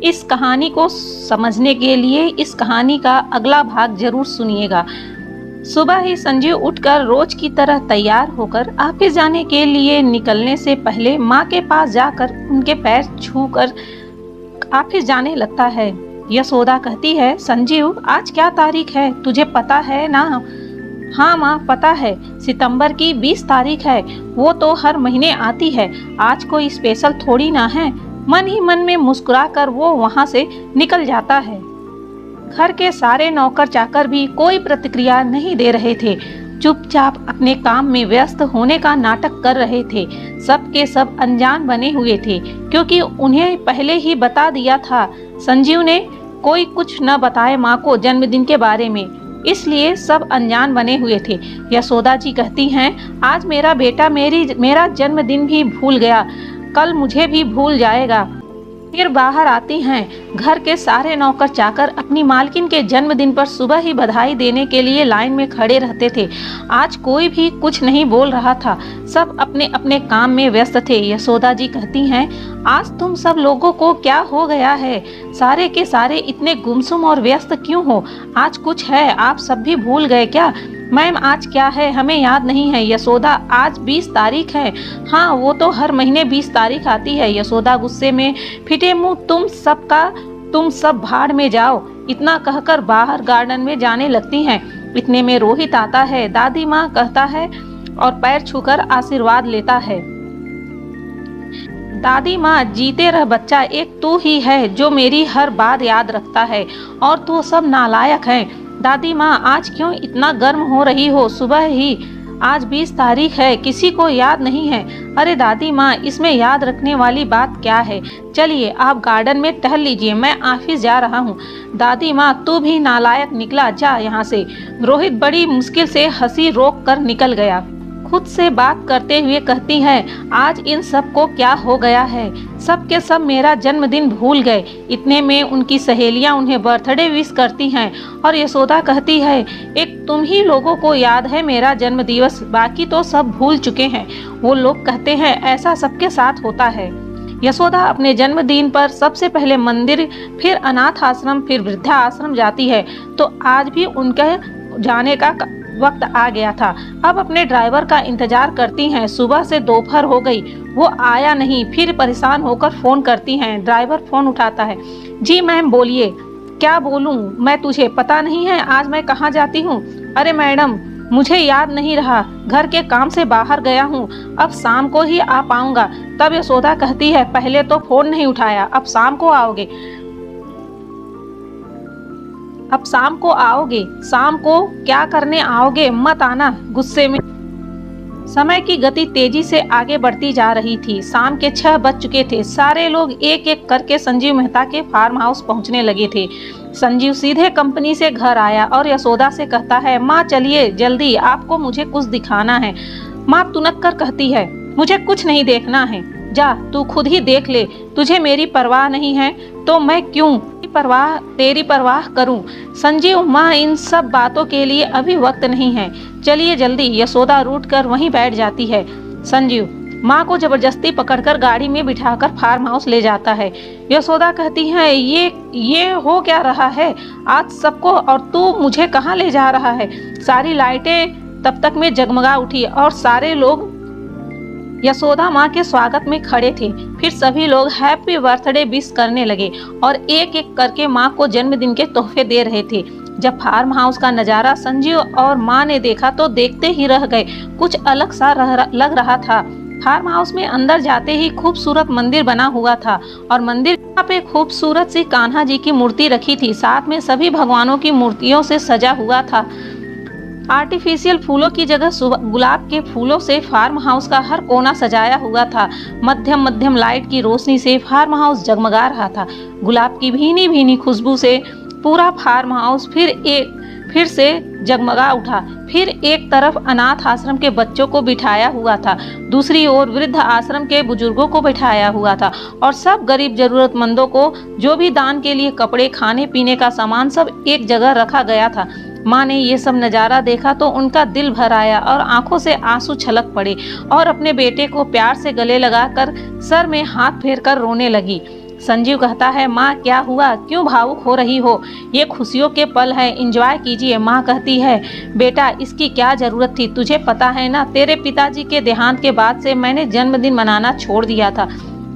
इस कहानी को समझने के लिए इस कहानी का अगला भाग जरूर सुनिएगा। सुबह ही संजीव उठकर रोज की तरह तैयार होकर ऑफिस जाने के लिए निकलने से पहले माँ के पास जाकर उनके पैर छूकर ऑफिस जाने लगता है। यशोदा कहती है, संजीव आज क्या तारीख है तुझे पता है ना? हाँ माँ पता है, सितंबर की 20 तारीख है। वो तो हर महीने आती है, आज कोई स्पेशल थोड़ी ना है। मन ही मन में मुस्कुराकर वो वहाँ से निकल जाता है। घर के सारे नौकर चाकर भी कोई प्रतिक्रिया नहीं दे रहे थे, चुपचाप अपने काम में व्यस्त होने का नाटक कर रहे थे। सब के सब अनजान बने हुए थे, क्योंकि उन्हें पहले ही बता दिया था संजीव ने कोई कुछ न बताए माँ को जन्मदिन के बारे में, इसलिए सब अनजान बने हुए थे। यशोदा जी कहती हैं, आज मेरा बेटा मेरा जन्मदिन भी भूल गया, कल मुझे भी भूल जाएगा। फिर बाहर आती हैं। घर के सारे नौकर चाकर अपनी मालकिन के जन्मदिन पर सुबह ही बधाई देने के लिए लाइन में खड़े रहते थे। आज कोई भी कुछ नहीं बोल रहा था, सब अपने अपने काम में व्यस्त थे। यशोदा जी कहती हैं, आज तुम सब लोगों को क्या हो गया है? सारे के सारे इतने गुमसुम और व्यस्त क्यों हो? आज कुछ है, आप सब भी भूल गए क्या? मैम आज क्या है हमें याद नहीं है। यशोदा आज 20 तारीख है। हाँ वो तो हर महीने 20 तारीख आती है। यशोदा गुस्से में फिटे मुंह, तुम सब भाड़ में जाओ, इतना कहकर बाहर गार्डन में जाने लगती हैं। इतने में रोहित आता है। दादी माँ कहता है और पैर छूकर आशीर्वाद लेता है। दादी माँ, जीते रह बच्चा, एक तू ही है जो मेरी हर बात याद रखता है और तो सब नालायक हैं। दादी माँ आज क्यों इतना गर्म हो रही हो? सुबह ही आज 20 तारीख है, किसी को याद नहीं है। अरे दादी माँ, इसमें याद रखने वाली बात क्या है? चलिए आप गार्डन में टहल लीजिए, मैं ऑफिस जा रहा हूँ। दादी माँ तू भी नालायक निकला, जा यहाँ से। रोहित बड़ी मुश्किल से हंसी रोक कर निकल गया। खुद से बात करते हुए कहती है, आज इन सब को क्या हो गया है? सब के सब मेरा जन्मदिन भूल गए। इतने में उनकी सहेलियां उन्हें बर्थडे विश करती हैं और यशोदा कहती है, एक तुम ही लोगों को याद है मेरा जन्म दिवस, बाकी तो सब भूल चुके हैं। वो लोग कहते हैं ऐसा सबके साथ होता है। यशोदा अपने जन्मदिन पर सबसे पहले मंदिर, फिर अनाथ आश्रम, फिर वृद्धा आश्रम जाती है। तो आज भी उनके जाने का वक्त आ गया था। अब अपने ड्राइवर का इंतजार करती हैं। सुबह से दोपहर हो गई, वो आया नहीं। फिर परेशान होकर फोन करती हैं। ड्राइवर फोन उठाता है। जी मैम बोलिए। क्या बोलूं मैं तुझे, पता नहीं है आज मैं कहाँ जाती हूँ? अरे मैडम मुझे याद नहीं रहा, घर के काम से बाहर गया हूँ, अब शाम को ही आ पाऊंगा। तब यशोदा कहती है, पहले तो फोन नहीं उठाया, अब शाम को आओगे? अब शाम को आओगे? शाम को क्या करने आओगे? मत आना। गुस्से में समय की गति तेजी से आगे बढ़ती जा रही थी। शाम के 6 बज चुके थे। सारे लोग एक एक करके संजीव मेहता के फार्म हाउस पहुंचने लगे थे। संजीव सीधे कंपनी से घर आया और यशोदा से कहता है, माँ चलिए जल्दी, आपको मुझे कुछ दिखाना है। माँ तुनक कर कहती है, मुझे कुछ नहीं देखना है, जा तू खुद ही देख ले। तुझे मेरी परवाह नहीं है तो मैं क्यों तेरी परवाह करूं? संजीव, माँ इन सब बातों के लिए अभी वक्त नहीं है, चलिए जल्दी। यशोदा रूठ कर वहीं बैठ जाती है। संजीव माँ को जबरदस्ती पकड़कर गाड़ी में बिठाकर फार्म हाउस ले जाता है। यशोदा कहती है, ये हो क्या रहा है आज सबको, और तू मुझे कहाँ ले जा रहा है? सारी लाइटें तब तक में जगमगा उठी और सारे लोग यशोदा माँ के स्वागत में खड़े थे। फिर सभी लोग हैप्पी बर्थडे विश करने लगे और एक एक करके माँ को जन्मदिन के तोहफे दे रहे थे। जब फार्म हाउस का नजारा संजीव और माँ ने देखा तो देखते ही रह गए, कुछ अलग सा लग रहा था। फार्म हाउस में अंदर जाते ही खूबसूरत मंदिर बना हुआ था और मंदिर पे खूबसूरत सी कान्हा जी की मूर्ति रखी थी, साथ में सभी भगवानों की मूर्तियों से सजा हुआ था। आर्टिफिशियल फूलों की जगह गुलाब के फूलों से फार्म हाउस का हर कोना सजाया हुआ था। मध्यम मध्यम लाइट की रोशनी से फार्म हाउस जगमगा रहा था। गुलाब की भीनी भीनी खुशबू से पूरा फार्म हाउस फिर से जगमगा उठा। फिर एक तरफ अनाथ आश्रम के बच्चों को बिठाया हुआ था, दूसरी ओर वृद्ध आश्रम के बुजुर्गों को बिठाया हुआ था और सब गरीब जरूरतमंदों को जो भी दान के लिए कपड़े, खाने पीने का सामान सब एक जगह रखा गया था। माँ ने ये सब नज़ारा देखा तो उनका दिल भर आया और आंखों से आंसू छलक पड़े और अपने बेटे को प्यार से गले लगाकर सर में हाथ फेर कर रोने लगी। संजीव कहता है, माँ क्या हुआ, क्यों भावुक हो रही हो, ये खुशियों के पल हैं, एंजॉय कीजिए। माँ कहती है, बेटा इसकी क्या जरूरत थी, तुझे पता है ना, तेरे पिताजी के देहांत के बाद से मैंने जन्मदिन मनाना छोड़ दिया था।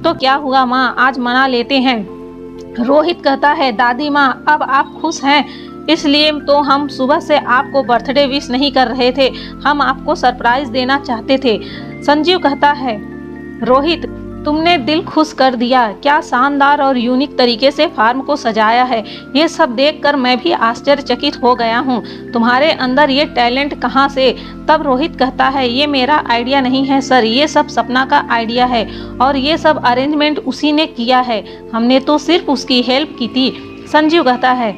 तो क्या हुआ माँ, आज मना लेते हैं। रोहित कहता है, दादी माँ अब आप खुश हैं, इसलिए तो हम सुबह से आपको बर्थडे विश नहीं कर रहे थे, हम आपको सरप्राइज देना चाहते थे। संजीव कहता है, रोहित तुमने दिल खुश कर दिया, क्या शानदार और यूनिक तरीके से फार्म को सजाया है, ये सब देखकर मैं भी आश्चर्यचकित हो गया हूँ, तुम्हारे अंदर ये टैलेंट कहाँ से। तब रोहित कहता है, ये मेरा आइडिया नहीं है सर, ये सब सपना का आइडिया है और ये सब अरेंजमेंट उसी ने किया है, हमने तो सिर्फ उसकी हेल्प की थी। संजीव कहता है,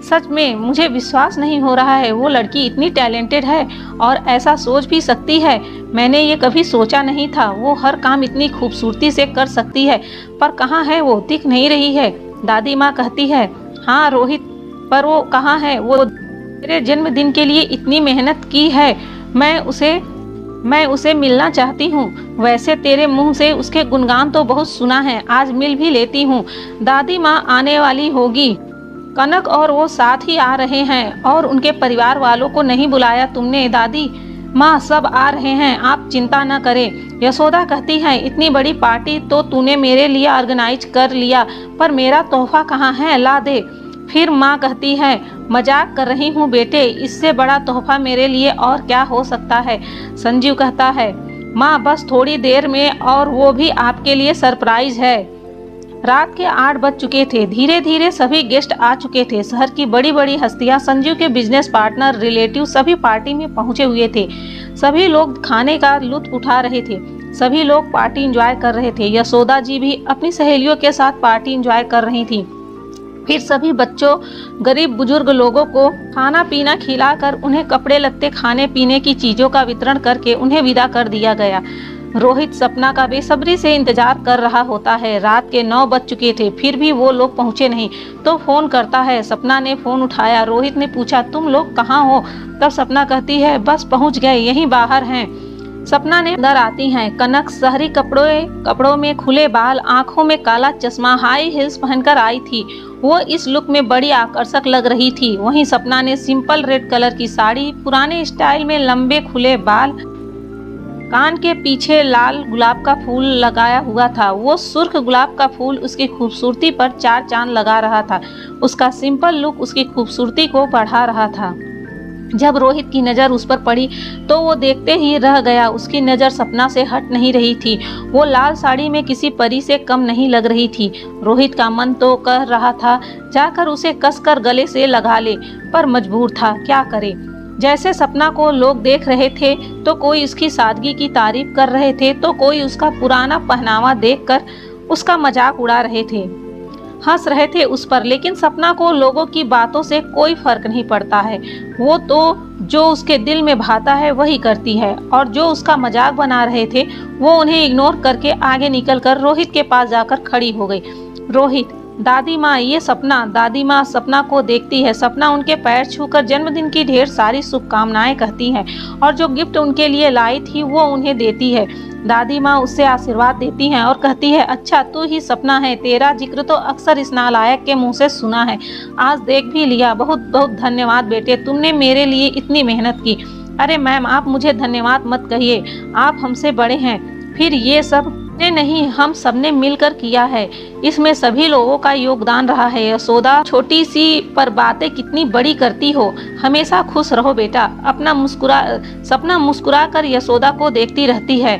सच में मुझे विश्वास नहीं हो रहा है, वो लड़की इतनी टैलेंटेड है और ऐसा सोच भी सकती है, मैंने ये कभी सोचा नहीं था, वो हर काम इतनी खूबसूरती से कर सकती है, पर कहाँ है वो, दिख नहीं रही है। दादी माँ कहती है, हाँ रोहित, पर वो कहाँ है, वो मेरे जन्मदिन के लिए इतनी मेहनत की है, मैं उसे मिलना चाहती हूँ, वैसे तेरे मुंह से उसके गुणगान तो बहुत सुना है, आज मिल भी लेती हूँ। दादी माँ आने वाली होगी, कनक और वो साथ ही आ रहे हैं और उनके परिवार वालों को नहीं बुलाया तुमने। दादी माँ सब आ रहे हैं, आप चिंता न करें। यशोदा कहती है, इतनी बड़ी पार्टी तो तूने मेरे लिए ऑर्गेनाइज कर लिया, पर मेरा तोहफा कहाँ है, ला दे। फिर माँ कहती है, मजाक कर रही हूँ बेटे, इससे बड़ा तोहफा मेरे लिए और क्या हो सकता है। संजीव कहता है, माँ बस थोड़ी देर में और वो भी आपके लिए सरप्राइज है। रात के 8 बज चुके थे, धीरे धीरे सभी गेस्ट आ चुके थे। शहर की बड़ी बड़ी हस्तियां, संजीव के बिजनेस पार्टनर, रिलेटिव सभी पार्टी में पहुंचे हुए थे। सभी लोग खाने का लुत्फ उठा रहे थे, सभी लोग पार्टी एंजॉय कर रहे थे। यशोदा जी भी अपनी सहेलियों के साथ पार्टी एंजॉय कर रही थी। फिर सभी बच्चों, गरीब बुजुर्ग लोगों को खाना पीना खिलाकर उन्हें कपड़े लत्ते, खाने पीने की चीजों का वितरण करके उन्हें विदा कर दिया गया। रोहित सपना का बेसब्री से इंतजार कर रहा होता है। रात के 9 बज चुके थे, फिर भी वो लोग पहुंचे नहीं, तो फोन करता है। सपना ने फोन उठाया। रोहित ने पूछा, तुम लोग कहाँ हो। तब सपना कहती है, बस पहुंच गए, यहीं बाहर हैं। सपना ने अंदर आती हैं। कनक शहरी कपड़ों में खुले बाल, आंखों में काला चश्मा, हाई हील्स पहनकर आई थी। वो इस लुक में बड़ी आकर्षक लग रही थी। वहीं सपना ने सिंपल रेड कलर की साड़ी, पुराने स्टाइल में लंबे खुले बाल, कान के पीछे लाल गुलाब का फूल लगाया हुआ था। वो सुर्ख गुलाब का फूल उसकी खूबसूरती पर 4 चांद लगा रहा था। उसका सिंपल लुक उसकी खूबसूरती को बढ़ा रहा था। जब रोहित की नज़र उस पर पड़ी तो वो देखते ही रह गया। उसकी नज़र सपना से हट नहीं रही थी। वो लाल साड़ी में किसी परी से कम नहीं लग रही थी। रोहित का मन तो कह रहा था जाकर उसे कसकर गले से लगा ले, पर मजबूर था, क्या करे। जैसे सपना को लोग देख रहे थे तो कोई उसकी सादगी की तारीफ कर रहे थे, तो कोई उसका पुराना पहनावा देखकर उसका मजाक उड़ा रहे थे, हंस रहे थे उस पर। लेकिन सपना को लोगों की बातों से कोई फर्क नहीं पड़ता है। वो तो जो उसके दिल में भाता है वही करती है। और जो उसका मजाक बना रहे थे वो उन्हें इग्नोर करके आगे निकलकर रोहित के पास जाकर खड़ी हो गई। रोहित, दादी माँ, ये सपना। दादी माँ सपना को देखती है। सपना उनके पैर छूकर जन्मदिन की ढेर सारी शुभकामनाएं कहती है और जो गिफ्ट उनके लिए लाई थी वो उन्हें देती है। दादी माँ उससे आशीर्वाद देती हैं और कहती है, अच्छा तू ही सपना है, तेरा जिक्र तो अक्सर इस नालायक के मुंह से सुना है, आज देख भी लिया। बहुत बहुत धन्यवाद बेटे, तुमने मेरे लिए इतनी मेहनत की। अरे मैम, आप मुझे धन्यवाद मत कहिए, आप हमसे बड़े हैं। फिर ये सब नहीं, हम सबने मिलकर किया है, इसमें सभी लोगों का योगदान रहा है। यशोदा, छोटी सी पर बातें कितनी बड़ी करती हो। हमेशा खुश रहो बेटा। सपना मुस्कुरा कर यशोदा को देखती रहती है।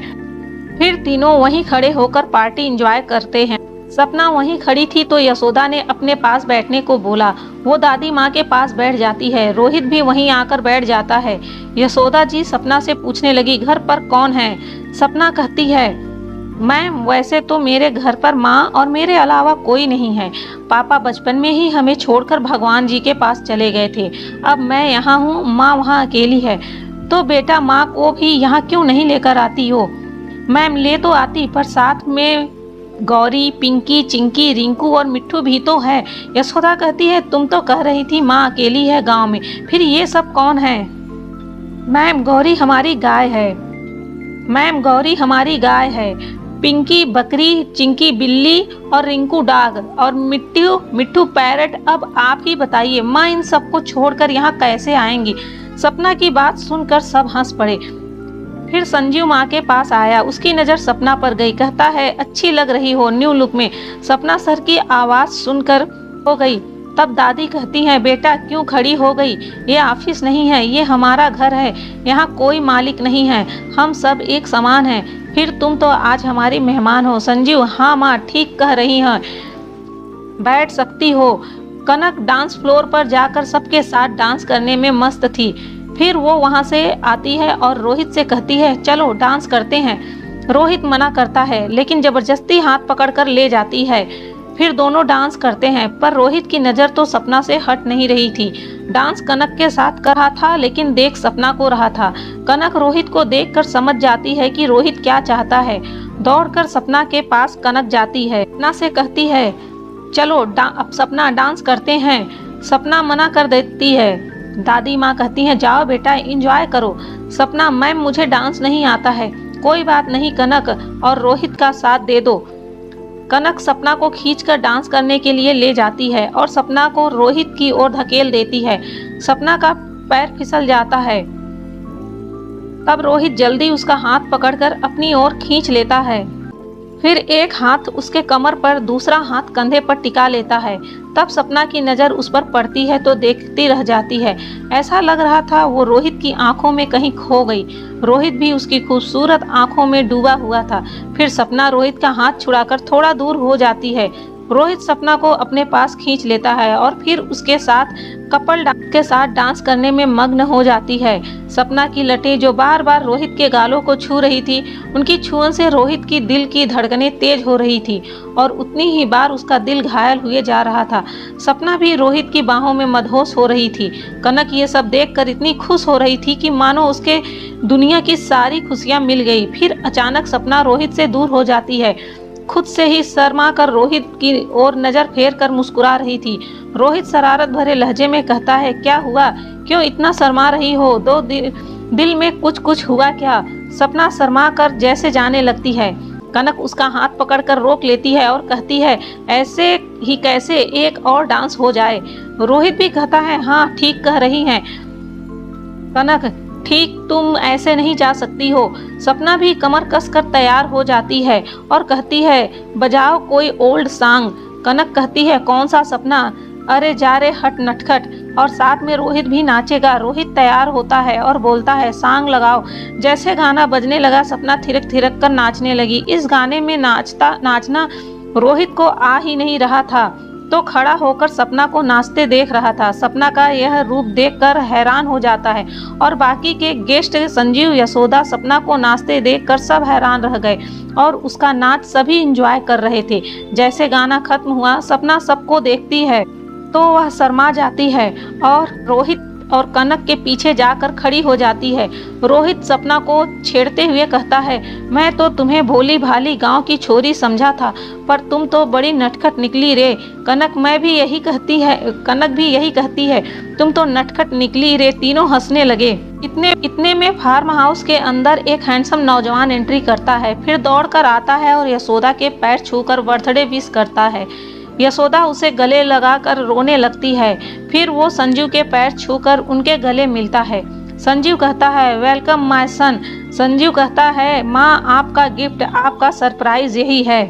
फिर तीनों वहीं खड़े होकर पार्टी एंजॉय करते हैं। सपना वहीं खड़ी थी तो यशोदा ने अपने पास बैठने को बोला। वो दादी माँ के पास बैठ जाती है। रोहित भी वहीं आकर बैठ जाता है। यशोदा जी सपना से पूछने लगी, घर पर कौन है। सपना कहती है, मैम वैसे तो मेरे घर पर माँ और मेरे अलावा कोई नहीं है। पापा बचपन में ही हमें छोड़कर भगवान जी के पास चले गए थे। अब मैं यहाँ हूँ, माँ वहाँ अकेली है। तो बेटा माँ को भी यहाँ क्यों नहीं लेकर आती हो। मैम ले तो आती, पर साथ में गौरी, पिंकी, चिंकी, रिंकू और मिट्ठू भी तो है। यशोदा कहती है, तुम तो कह रही थी माँ अकेली है गाँव में, फिर ये सब कौन है। मैम गौरी हमारी गाय है। मैम गौरी हमारी गाय है। पिंकी बकरी, चिंकी बिल्ली और रिंकू डॉग और मिट्टू पैरट। अब आप ही बताइए, माँ इन सबको छोड़कर यहाँ कैसे आएंगी। सपना की बात सुनकर सब हंस पड़े। फिर संजीव माँ के पास आया, उसकी नज़र सपना पर गई। कहता है, अच्छी लग रही हो न्यू लुक में। सपना सर की आवाज़ सुनकर हो गई। तब दादी कहती हैं, बेटा क्यों खड़ी हो गई, ये ऑफिस नहीं है, ये हमारा घर है, यहाँ कोई मालिक नहीं है, हम सब एक समान हैं। फिर तुम तो आज हमारी मेहमान हो। संजीव, हाँ माँ ठीक कह रही हैं, बैठ सकती हो। कनक डांस फ्लोर पर जाकर सबके साथ डांस करने में मस्त थी। फिर वो वहाँ से आती है और रोहित से कहती है, चलो डांस करते हैं। रोहित मना करता है, लेकिन जबरदस्ती हाथ पकड़कर ले जाती है। फिर दोनों डांस करते हैं, पर रोहित की नज़र तो सपना से हट नहीं रही थी। डांस कनक के साथ कर रहा था, लेकिन देख सपना को रहा था। कनक रोहित को देखकर समझ जाती है कि रोहित क्या चाहता है। दौड़कर सपना के पास कनक जाती है, सपना से कहती है, चलो अब सपना डांस करते हैं। सपना मना कर देती है। दादी माँ कहती हैं, जाओ बेटा एंजॉय करो। सपना, मैम मुझे डांस नहीं आता है। कोई बात नहीं कनक, और रोहित का साथ दे दो। कनक सपना को खींचकर डांस करने के लिए ले जाती है और सपना को रोहित की ओर धकेल देती है। सपना का पैर फिसल जाता है। तब रोहित जल्दी उसका हाथ पकड़कर अपनी ओर खींच लेता है। फिर एक हाथ उसके कमर पर, दूसरा हाथ कंधे पर टिका लेता है। तब सपना की नज़र उस पर पड़ती है तो देखती रह जाती है। ऐसा लग रहा था वो रोहित की आंखों में कहीं खो गई। रोहित भी उसकी खूबसूरत आंखों में डूबा हुआ था। फिर सपना रोहित का हाथ छुड़ाकर थोड़ा दूर हो जाती है। रोहित सपना को अपने पास खींच लेता है और फिर उसके साथ कपल के साथ डांस करने में मग्न हो जाती है। सपना की लटें जो बार बार रोहित के गालों को छू रही थी, उनकी छुअन से रोहित की दिल की धड़कनें तेज हो रही थी और उतनी ही बार उसका दिल घायल हुए जा रहा था। सपना भी रोहित की बाहों में मदहोश हो रही थी। कनक ये सब देखकर इतनी खुश हो रही थी कि मानो उसके दुनिया की सारी खुशियां मिल गई। फिर अचानक सपना रोहित से दूर हो जाती है। खुद से ही शर्मा कर रोहित की ओर नजर फेर कर मुस्कुरा रही थी। रोहित शरारत भरे लहजे में कहता है, क्या हुआ, क्यों इतना शर्मा रही हो? दो दिल में कुछ हुआ क्या? सपना शर्मा कर जैसे जाने लगती है। कनक उसका हाथ पकड़कर रोक लेती है और कहती है, ऐसे ही कैसे, एक और डांस हो जाए। रोहित भी कहता है, हाँ ठीक कह रही हैं कनक, ठीक, तुम ऐसे नहीं जा सकती हो। सपना भी कमर कसकर तैयार हो जाती है और कहती है, बजाओ कोई ओल्ड सॉन्ग। कनक कहती है, कौन सा? सपना, अरे जा रे हट नटखट, और साथ में रोहित भी नाचेगा। रोहित तैयार होता है और बोलता है, सॉन्ग लगाओ। जैसे गाना बजने लगा, सपना थिरक थिरक कर नाचने लगी। इस गाने में नाचना रोहित को आ ही नहीं रहा था, तो खड़ा होकर सपना को नाचते देख रहा था। सपना का यह रूप देखकर हैरान हो जाता है और बाकी के गेस्ट संजीव, यशोदा, सपना को नाचते देखकर सब हैरान रह गए और उसका नाच सभी एंजॉय कर रहे थे। जैसे गाना खत्म हुआ, सपना सबको देखती है तो वह शर्मा जाती है और रोहित और कनक के पीछे जाकर खड़ी हो जाती है। रोहित सपना को छेड़ते हुए कहता है, मैं तो तुम्हें भोली भाली गांव की छोरी समझा था, पर तुम तो बड़ी नटखट निकली रे। कनक भी यही कहती है, तुम तो नटखट निकली रे। तीनों हंसने लगे। इतने में फार्म हाउस के अंदर एक हैंडसम नौजवान एंट्री करता है। फिर दौड़कर आता है और यशोदा के पैर छूकर बर्थडे विश करता है। यशोदा उसे गले लगाकर रोने लगती है। फिर वो संजीव के पैर छूकर उनके गले मिलता है। संजीव कहता है, वेलकम माय सन। संजीव कहता है, माँ आपका गिफ्ट, आपका सरप्राइज यही है।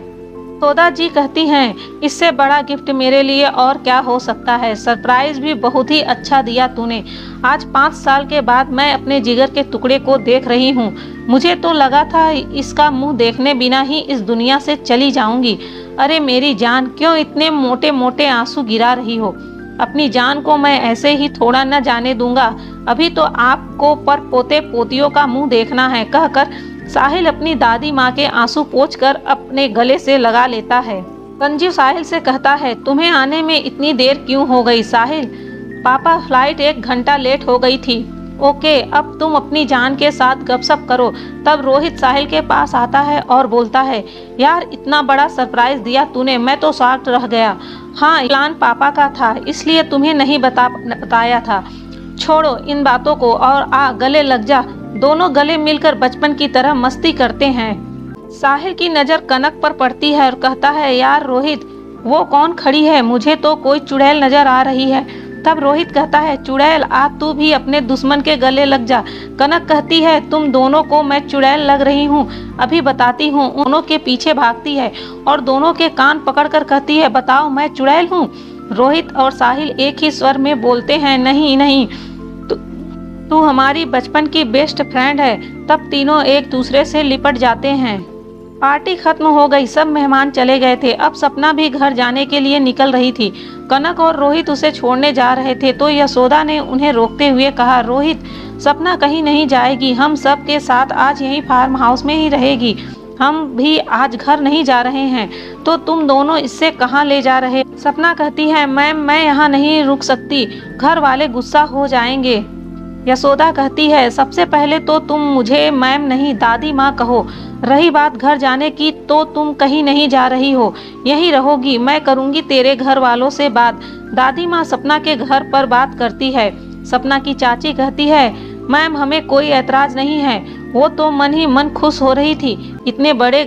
यशोदा जी कहती हैं, इससे बड़ा गिफ्ट मेरे लिए और क्या हो सकता है। सरप्राइज भी बहुत ही अच्छा दिया तूने। आज 5 साल के बाद मैं अपने जिगर के टुकड़े को देख रही हूँ। मुझे तो लगा था इसका मुंह देखने बिना ही इस दुनिया से चली जाऊंगी। अरे मेरी जान, क्यों इतने मोटे मोटे आंसू गिरा रही हो? अपनी जान को मैं ऐसे ही थोड़ा न जाने दूंगा। अभी तो आपको पर पोते पोतियों का मुंह देखना है, कहकर साहिल अपनी दादी माँ के आंसू पोंछकर अपने गले से लगा लेता है। संजीव साहिल से कहता है, तुम्हें आने में इतनी देर क्यों हो गई? साहिल, पापा फ्लाइट 1 घंटा लेट हो गई थी। ओके, अब तुम अपनी जान के साथ गपशप करो। तब रोहित साहिल के पास आता है और बोलता है, यार इतना बड़ा सरप्राइज दिया तूने, मैं तो शॉक्ड रह गया। हाँ, प्लान पापा का था, इसलिए तुम्हें नहीं बताया था। छोड़ो इन बातों को और आ गले लग जा। दोनों गले मिलकर बचपन की तरह मस्ती करते हैं। साहिल की नजर कनक पर पड़ती है और कहता है, यार रोहित, वो कौन खड़ी है? मुझे तो कोई चुड़ैल नजर आ रही है। तब रोहित कहता है, चुड़ैल, आज तू भी अपने दुश्मन के गले लग जा। कनक कहती है, तुम दोनों को मैं चुड़ैल लग रही हूँ, अभी बताती हूँ। दोनों के पीछे भागती है और दोनों के कान पकड़कर कहती है, बताओ मैं चुड़ैल हूँ? रोहित और साहिल एक ही स्वर में बोलते हैं, नहीं नहीं, तू हमारी बचपन की बेस्ट फ्रेंड है। तब तीनों एक दूसरे से लिपट जाते हैं। पार्टी खत्म हो गई, सब मेहमान चले गए थे। अब सपना भी घर जाने के लिए निकल रही थी। कनक और रोहित उसे छोड़ने जा रहे थे तो यशोदा ने उन्हें रोकते हुए कहा, रोहित, सपना कहीं नहीं जाएगी, हम सब के साथ आज यहीं फार्म हाउस में ही रहेगी। हम भी आज घर नहीं जा रहे हैं, तो तुम दोनों इससे कहाँ ले जा रहे? सपना कहती है, मैम, मैं यहाँ नहीं रुक सकती, घर वाले गुस्सा हो जाएंगे। यशोदा कहती है, सबसे पहले तो तुम मुझे मैम नहीं दादी माँ कहो। रही बात घर जाने की, तो तुम कहीं नहीं जा रही हो, यहीं रहोगी। मैं करूँगी तेरे घर वालों से बात। दादी माँ सपना के घर पर बात करती है। सपना की चाची कहती है, मैम, हमें कोई ऐतराज नहीं है। वो तो मन ही मन खुश हो रही थी। इतने बड़े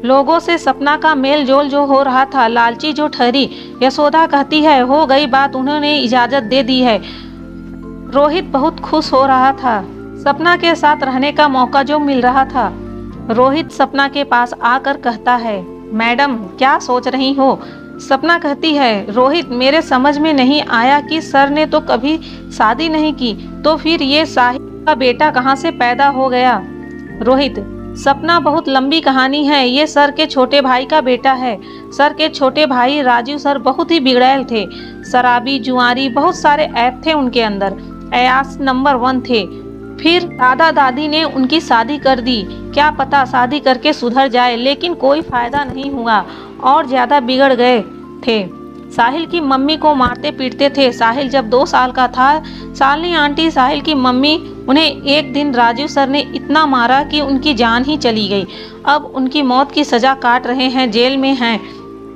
लोगों से सपना का मेल जोल जो हो रहा था, लालची जो ठहरी। यशोदा कहती है, हो गई बात, उन्होंने इजाज़त दे दी है। रोहित बहुत खुश हो रहा था, सपना के साथ रहने का मौका जो मिल रहा था। रोहित सपना के पास आकर कहता है, मैडम, क्या सोच रही हो? सपना कहती है, रोहित, मेरे समझ में नहीं आया कि सर ने तो कभी शादी नहीं की, तो फिर ये साहिल का बेटा कहाँ से पैदा हो गया? रोहित, सपना, बहुत लंबी कहानी है। ये सर के छोटे भाई का बेटा है। सर के छोटे भाई राजू सर बहुत ही बिगड़ैल थे, शराबी, जुआरी, बहुत सारे ऐप थे उनके अंदर। अयास नंबर 1 थे। फिर दादा दादी ने उनकी शादी कर दी। क्या पता शादी करके सुधर जाए, लेकिन कोई फायदा नहीं हुआ और ज्यादा बिगड़ गए थे। साहिल की मम्मी को मारते पीटते थे। साहिल जब 2 साल का था, शालिनी आंटी, साहिल की मम्मी, उन्हें एक दिन राजू सर ने इतना मारा कि उनकी जान ही चली गई। अब उनकी मौत की सजा काट रहे हैं, जेल में हैं।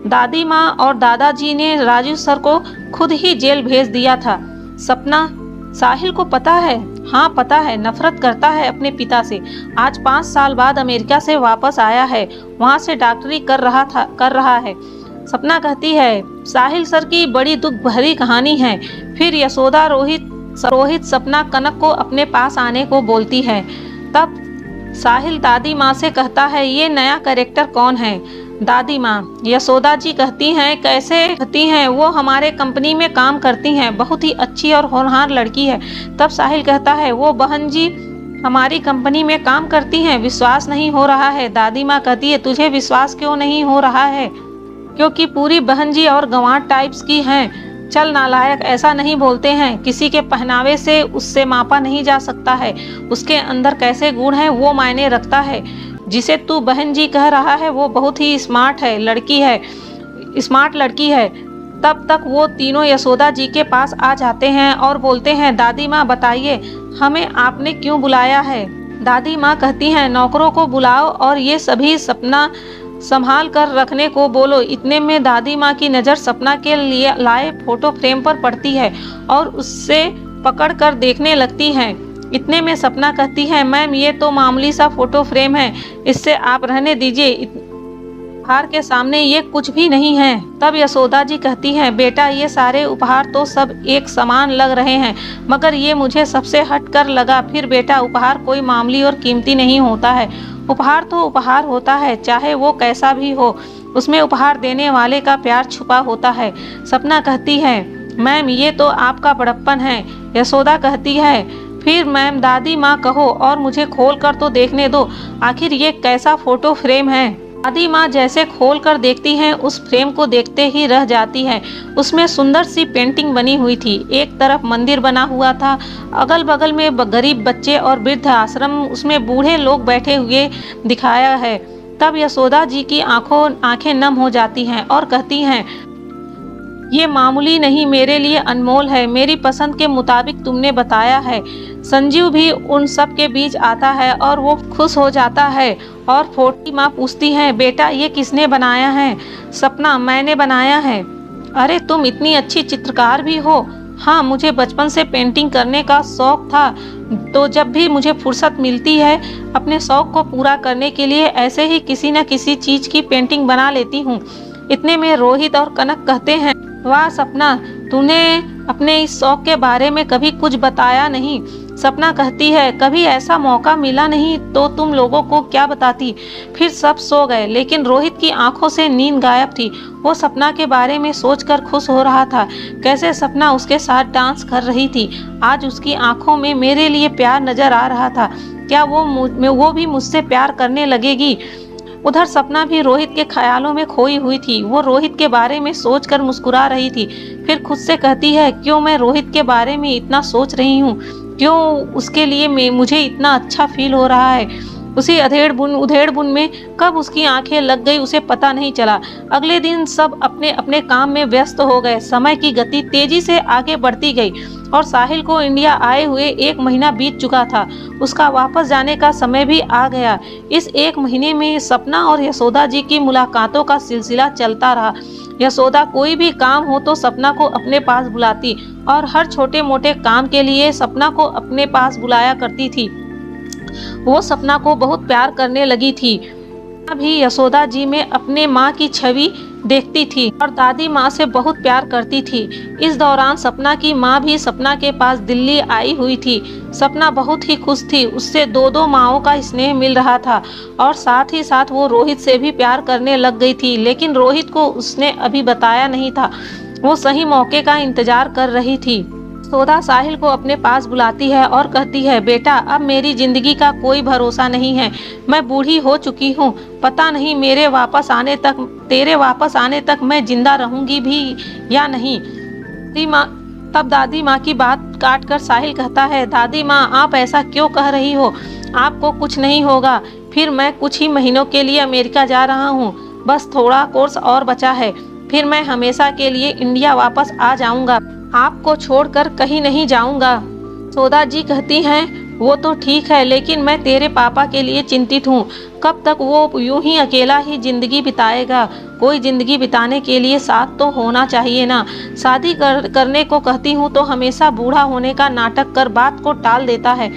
दादी माँ और दादाजी ने राजू सर को खुद ही जेल भेज दिया था। सपना, साहिल को पता है, हाँ पता है, नफरत करता है अपने पिता से। आज 5 साल बाद अमेरिका से वापस आया है, वहाँ से डॉक्टरी कर रहा है। सपना कहती है, साहिल सर की बड़ी दुख भरी कहानी है। फिर यशोदा रोहित सपना कनक को अपने पास आने को बोलती है। तब साहिल दादी माँ से कहता है, ये नया कैरेक्टर कौन है? दादी माँ, यशोदा जी कहती हैं, कैसे कहती हैं? वो हमारे कंपनी में काम करती हैं, बहुत ही अच्छी और होनहार लड़की है। तब साहिल कहता है, वो बहन जी हमारी कंपनी में काम करती हैं, विश्वास नहीं हो रहा है। दादी माँ कहती है, तुझे विश्वास क्यों नहीं हो रहा है? क्योंकि पूरी बहन जी और गंवार टाइप्स की हैं। चल नालायक, ऐसा नहीं बोलते हैं। किसी के पहनावे से उससे मापा नहीं जा सकता है। उसके अंदर कैसे गुण है वो मायने रखता है। जिसे तू बहन जी कह रहा है वो बहुत ही स्मार्ट लड़की है। तब तक वो तीनों यशोदा जी के पास आ जाते हैं और बोलते हैं, दादी माँ बताइए, हमें आपने क्यों बुलाया है? दादी माँ कहती हैं, नौकरों को बुलाओ और ये सभी सपना संभाल कर रखने को बोलो। इतने में दादी माँ की नज़र सपना के लिए लाए फोटो फ्रेम पर पड़ती है और उससे पकड़ कर देखने लगती हैं। इतने में सपना कहती है, मैम, ये तो मामूली सा फोटो फ्रेम है, इससे आप रहने दीजिए, उपहार के सामने ये कुछ भी नहीं है। तब यशोदा जी कहती हैं, बेटा, ये सारे उपहार तो सब एक समान लग रहे हैं, मगर ये मुझे सबसे हट कर लगा। फिर बेटा, उपहार कोई मामूली और कीमती नहीं होता है। उपहार तो उपहार होता है, चाहे वो कैसा भी हो, उसमें उपहार देने वाले का प्यार छुपा होता है। सपना कहती है, मैम, ये तो आपका बड़प्पन है। यशोदा कहती है, फिर मैम दादी माँ कहो और मुझे खोल कर तो देखने दो, आखिर ये कैसा फोटो फ्रेम है। दादी माँ जैसे खोल कर देखती हैं, उस फ्रेम को देखते ही रह जाती है। उसमें सुंदर सी पेंटिंग बनी हुई थी। एक तरफ मंदिर बना हुआ था, अगल बगल में गरीब बच्चे और वृद्ध आश्रम, उसमें बूढ़े लोग बैठे हुए दिखाया है। तब यशोदा जी की आंखें नम हो जाती हैं और कहती हैं, ये मामूली नहीं, मेरे लिए अनमोल है। मेरी पसंद के मुताबिक तुमने बताया है। संजीव भी उन सब के बीच आता है और वो खुश हो जाता है। और फोटी माँ पूछती है, बेटा, ये किसने बनाया है? सपना, मैंने बनाया है। अरे, तुम इतनी अच्छी चित्रकार भी हो? हाँ, मुझे बचपन से पेंटिंग करने का शौक था, तो जब भी मुझे फुर्सत मिलती है अपने शौक को पूरा करने के लिए ऐसे ही किसी न किसी चीज की पेंटिंग बना लेती हूँ। इतने में रोहित और कनक कहते हैं, वाह सपना, तूने अपने इस शौक के बारे में कभी कुछ बताया नहीं। सपना कहती है, कभी ऐसा मौका मिला नहीं तो तुम लोगों को क्या बताती। फिर सब सो गए, लेकिन रोहित की आंखों से नींद गायब थी। वो सपना के बारे में सोचकर खुश हो रहा था, कैसे सपना उसके साथ डांस कर रही थी। आज उसकी आंखों में मेरे लिए प्यार नजर आ रहा था। क्या वो भी मुझसे प्यार करने लगेगी। उधर सपना भी रोहित के ख्यालों में खोई हुई थी। वो रोहित के बारे में सोचकर मुस्कुरा रही थी। फिर खुद से कहती है, क्यों मैं रोहित के बारे में इतना सोच रही हूँ, क्यों उसके लिए मुझे इतना अच्छा फील हो रहा है। उसी उधेड़ बुन में कब उसकी आंखें लग गई उसे पता नहीं चला। अगले दिन सब अपने अपने काम में व्यस्त हो गए। समय की गति तेजी से आगे बढ़ती गई और साहिल को इंडिया आए हुए 1 महीना बीत चुका था। उसका वापस जाने का समय भी आ गया। इस 1 महीने में सपना और यशोदा जी की मुलाकातों का सिलसिला चलता रहा। यशोदा कोई भी काम हो तो सपना को अपने पास बुलाती और हर छोटे मोटे काम के लिए सपना को अपने पास बुलाया करती थी। वो सपना को बहुत प्यार करने लगी थी। भी यशोदा जी में अपने माँ की छवि देखती थी और दादी माँ से बहुत प्यार करती थी। इस दौरान सपना की माँ भी सपना के पास दिल्ली आई हुई थी। सपना बहुत ही खुश थी, उससे 2 माँओं का स्नेह मिल रहा था और साथ ही साथ वो रोहित से भी प्यार करने लग गई थी। लेकिन रोहित को उसने अभी बताया नहीं था। वो सही मौके का इंतजार कर रही थी। यशोदा साहिल को अपने पास बुलाती है और कहती है, बेटा अब मेरी जिंदगी का कोई भरोसा नहीं है। मैं बूढ़ी हो चुकी हूँ। पता नहीं तेरे वापस आने तक मैं जिंदा रहूंगी भी या नहीं। तब दादी माँ की बात काट कर साहिल कहता है, दादी माँ आप ऐसा क्यों कह रही हो, आपको कुछ नहीं होगा। फिर मैं कुछ ही महीनों के लिए अमेरिका जा रहा हूँ, बस थोड़ा कोर्स और बचा है, फिर मैं हमेशा के लिए इंडिया वापस आ जाऊंगा। आपको छोड़कर कहीं नहीं जाऊंगा। यशोदा जी कहती हैं, वो तो ठीक है, लेकिन मैं तेरे पापा के लिए चिंतित हूँ। कब तक वो यूं ही अकेला ही जिंदगी बिताएगा। कोई जिंदगी बिताने के लिए साथ तो होना चाहिए ना। शादी करने को कहती हूँ तो हमेशा बूढ़ा होने का नाटक कर बात को टाल देता है।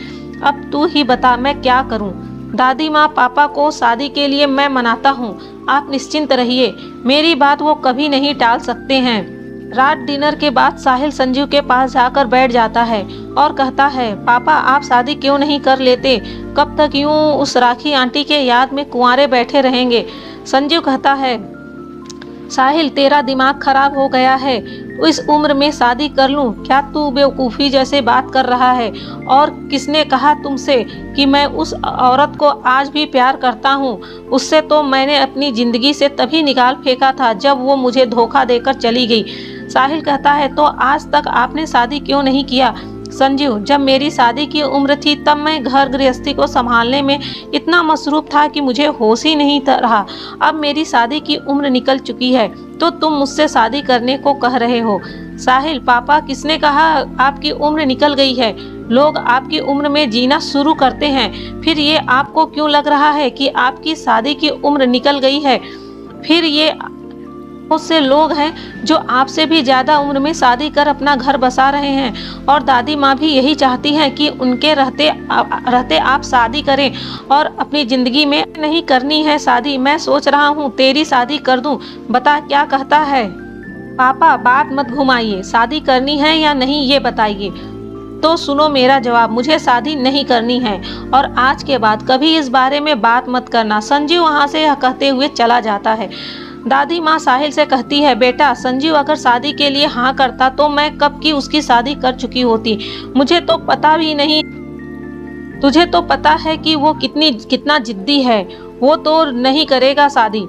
अब तू ही बता मैं क्या करूँ। दादी माँ, पापा को शादी के लिए मैं मनाता हूँ, आप निश्चिंत रहिए, मेरी बात वो कभी नहीं टाल सकते हैं। रात डिनर के बाद साहिल संजीव के पास जाकर बैठ जाता है और कहता है, पापा आप शादी क्यों नहीं कर लेते। कब तक यूं उस राखी आंटी के याद में कुंवारे बैठे रहेंगे। संजीव कहता है, साहिल तेरा दिमाग खराब हो गया है, इस उम्र में शादी कर लूं क्या। तू बेवकूफ़ी जैसे बात कर रहा है। और किसने कहा तुमसे कि मैं उस औरत को आज भी प्यार करता हूँ। उससे तो मैंने अपनी ज़िंदगी से तभी निकाल फेंका था जब वो मुझे धोखा देकर चली गई। साहिल कहता है, तो आज तक आपने शादी क्यों नहीं किया। संजीव, जब मेरी शादी की उम्र थी तब मैं घर गृहस्थी को संभालने में इतना मसरूफ था कि मुझे होश ही नहीं रहा। अब मेरी शादी की उम्र निकल चुकी है तो तुम मुझसे शादी करने को कह रहे हो। साहिल, पापा किसने कहा आपकी उम्र निकल गई है। लोग आपकी उम्र में जीना शुरू करते हैं, फिर ये आपको क्यों लग रहा है कि आपकी शादी की उम्र निकल गई है। फिर ये बहुत से लोग हैं जो आपसे भी ज़्यादा उम्र में शादी कर अपना घर बसा रहे हैं और दादी माँ भी यही चाहती हैं कि उनके रहते आप शादी करें और अपनी ज़िंदगी में नहीं करनी है शादी। मैं सोच रहा हूँ तेरी शादी कर दूँ, बता क्या कहता है। पापा बात मत घुमाइए, शादी करनी है या नहीं ये बताइए। तो सुनो मेरा जवाब, मुझे शादी नहीं करनी है और आज के बाद कभी इस बारे में बात मत करना। संजीव वहाँ से कहते हुए चला जाता है। दादी माँ साहिल से कहती है, बेटा संजीव अगर शादी के लिए हाँ करता तो मैं कब की उसकी शादी कर चुकी होती। मुझे तो पता भी नहीं, तुझे तो पता है कि वो कितना जिद्दी है। वो तो नहीं करेगा शादी।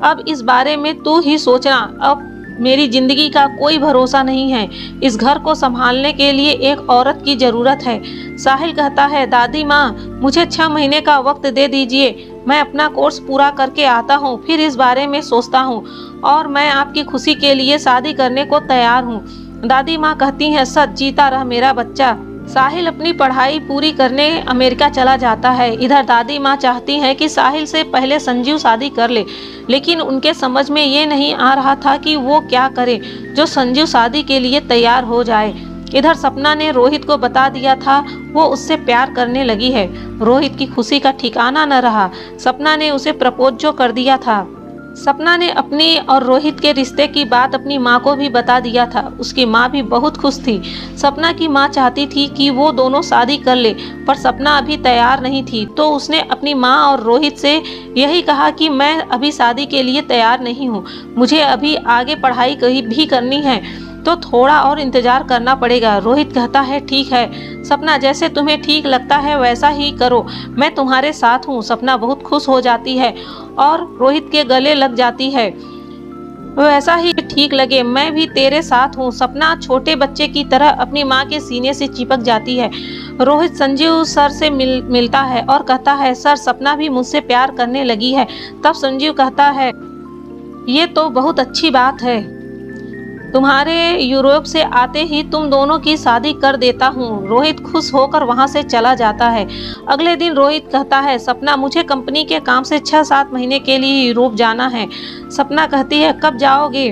अब इस बारे में तू ही सोचना। अब मेरी जिंदगी का कोई भरोसा नहीं है। इस घर को संभालने के लिए एक औरत की जरूरत है। साहिल कहता है, दादी माँ मुझे 6 महीने का वक्त दे दीजिए, मैं अपना कोर्स पूरा करके आता हूँ, फिर इस बारे में सोचता हूँ और मैं आपकी खुशी के लिए शादी करने को तैयार हूँ। दादी माँ कहती हैं, सच जीता रह मेरा बच्चा। साहिल अपनी पढ़ाई पूरी करने अमेरिका चला जाता है। इधर दादी माँ चाहती हैं कि साहिल से पहले संजीव शादी कर ले, लेकिन उनके समझ में ये नहीं आ रहा था कि वो क्या करे जो संजीव शादी के लिए तैयार हो जाए। इधर सपना ने रोहित को बता दिया था वो उससे प्यार करने लगी है। रोहित की खुशी का ठिकाना न रहा। सपना ने उसे प्रपोज जो कर दिया था। सपना ने अपनी और रोहित के रिश्ते की बात अपनी माँ को भी बता दिया था। उसकी माँ भी बहुत खुश थी। सपना की माँ चाहती थी कि वो दोनों शादी कर ले, पर सपना अभी तैयार नहीं थी, तो उसने अपनी माँ और रोहित से यही कहा कि मैं अभी शादी के लिए तैयार नहीं हूँ, मुझे अभी आगे पढ़ाई भी करनी है, तो थोड़ा और इंतजार करना पड़ेगा। रोहित कहता है ठीक है सपना, जैसे तुम्हें ठीक लगता है वैसा ही करो, मैं तुम्हारे साथ हूँ। सपना बहुत खुश हो जाती है और रोहित के गले लग जाती है। वैसा ही ठीक लगे, मैं भी तेरे साथ हूँ। सपना छोटे बच्चे की तरह अपनी माँ के सीने से चिपक जाती है। रोहित संजीव सर से मिलता है और कहता है सर, सपना भी मुझसे प्यार करने लगी है। तब संजीव कहता है ये तो बहुत अच्छी बात है, तुम्हारे यूरोप से आते ही तुम दोनों की शादी कर देता हूँ। रोहित खुश होकर वहाँ से चला जाता है। अगले दिन रोहित कहता है सपना, मुझे कंपनी के काम से 6-7 महीने के लिए यूरोप जाना है। सपना कहती है कब जाओगे?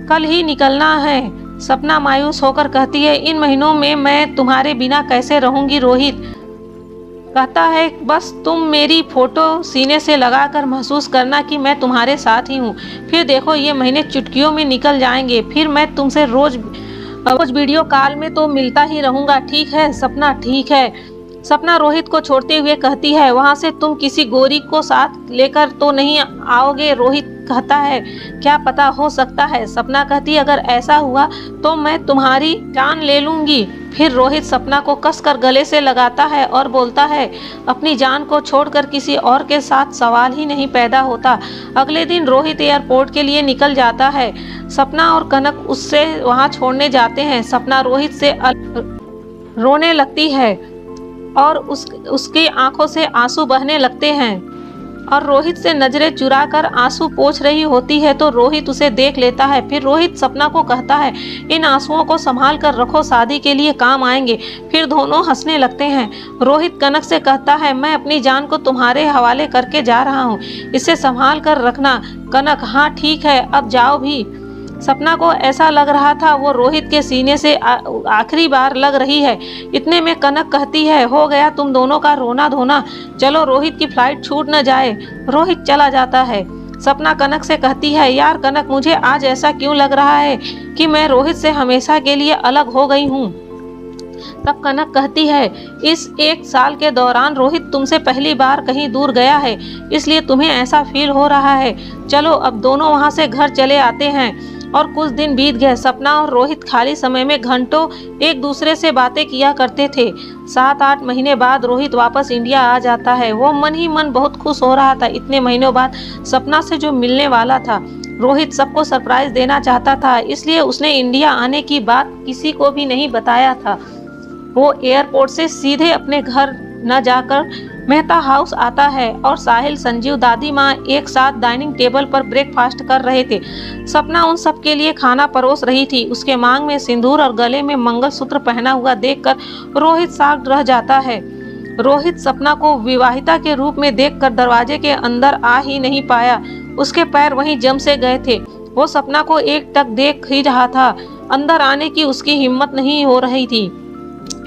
कल ही निकलना है। सपना मायूस होकर कहती है इन महीनों में मैं तुम्हारे बिना कैसे रहूंगी? रोहित कहता है बस तुम मेरी फोटो सीने से लगाकर महसूस करना कि मैं तुम्हारे साथ ही हूँ, फिर देखो ये महीने चुटकियों में निकल जाएंगे, फिर मैं तुमसे रोज वीडियो कॉल में तो मिलता ही रहूंगा, ठीक है? सपना ठीक है। सपना रोहित को छोड़ते हुए कहती है वहां से तुम किसी गोरी को साथ लेकर तो नहीं आओगे? रोहित कहता है क्या पता, हो सकता है। सपना कहती है अगर ऐसा हुआ तो मैं तुम्हारी जान ले लूंगी। फिर रोहित सपना को कसकर गले से लगाता है और बोलता है अपनी जान को छोड़कर किसी और के साथ सवाल ही नहीं पैदा होता। अगले दिन रोहित एयरपोर्ट के लिए निकल जाता है। सपना और कनक उससे वहां छोड़ने जाते हैं। सपना रोहित से रोने लगती है और उसकी आंखों से आंसू बहने लगते हैं और रोहित से नजरें चुराकर आंसू पोंछ रही होती है, तो रोहित उसे देख लेता है। फिर रोहित सपना को कहता है इन आंसुओं को संभाल कर रखो, शादी के लिए काम आएंगे। फिर दोनों हंसने लगते हैं। रोहित कनक से कहता है मैं अपनी जान को तुम्हारे हवाले करके जा रहा हूँ, इसे संभाल कर रखना। कनक हाँ ठीक है, अब जाओ भी। सपना को ऐसा लग रहा था वो रोहित के सीने से आखिरी बार लग रही है। इतने में कनक कहती है हो गया तुम दोनों का रोना धोना, चलो रोहित की फ्लाइट छूट न जाए। रोहित चला जाता है। सपना कनक से कहती है यार कनक, मुझे आज ऐसा क्यों लग रहा है कि मैं रोहित से हमेशा के लिए अलग हो गई हूँ। तब कनक कहती है इस 1 साल के दौरान रोहित तुमसे पहली बार कहीं दूर गया है, इसलिए तुम्हें ऐसा फील हो रहा है। चलो अब दोनों वहाँ से घर चले आते हैं। और कुछ दिन बीत गए। सपना और रोहित खाली समय में घंटों एक दूसरे से बातें किया करते थे। 7-8 महीने बाद रोहित वापस इंडिया आ जाता है। वो मन ही मन बहुत खुश हो रहा था। इतने महीनों बाद सपना से जो मिलने वाला था। रोहित सबको सरप्राइज देना चाहता था, इसलिए उसने इंडिया आने की बात किसी को भी नहीं बताया था। वो एयरपोर्ट से सीधे अपने घर न जाकर मेहता हाउस आता है और साहिल, संजीव, दादी माँ एक साथ डाइनिंग टेबल पर ब्रेकफास्ट कर रहे थे। सपना उन सब के लिए खाना परोस रही थी। उसके मांग में सिंदूर और गले में मंगलसूत्र पहना हुआ देखकर रोहित शॉक्ड रह जाता है। रोहित सपना को विवाहिता के रूप में देखकर दरवाजे के अंदर आ ही नहीं पाया। उसके पैर वहीं जम से गए थे। वो सपना को एकटक देख ही रहा था, अंदर आने की उसकी हिम्मत नहीं हो रही थी।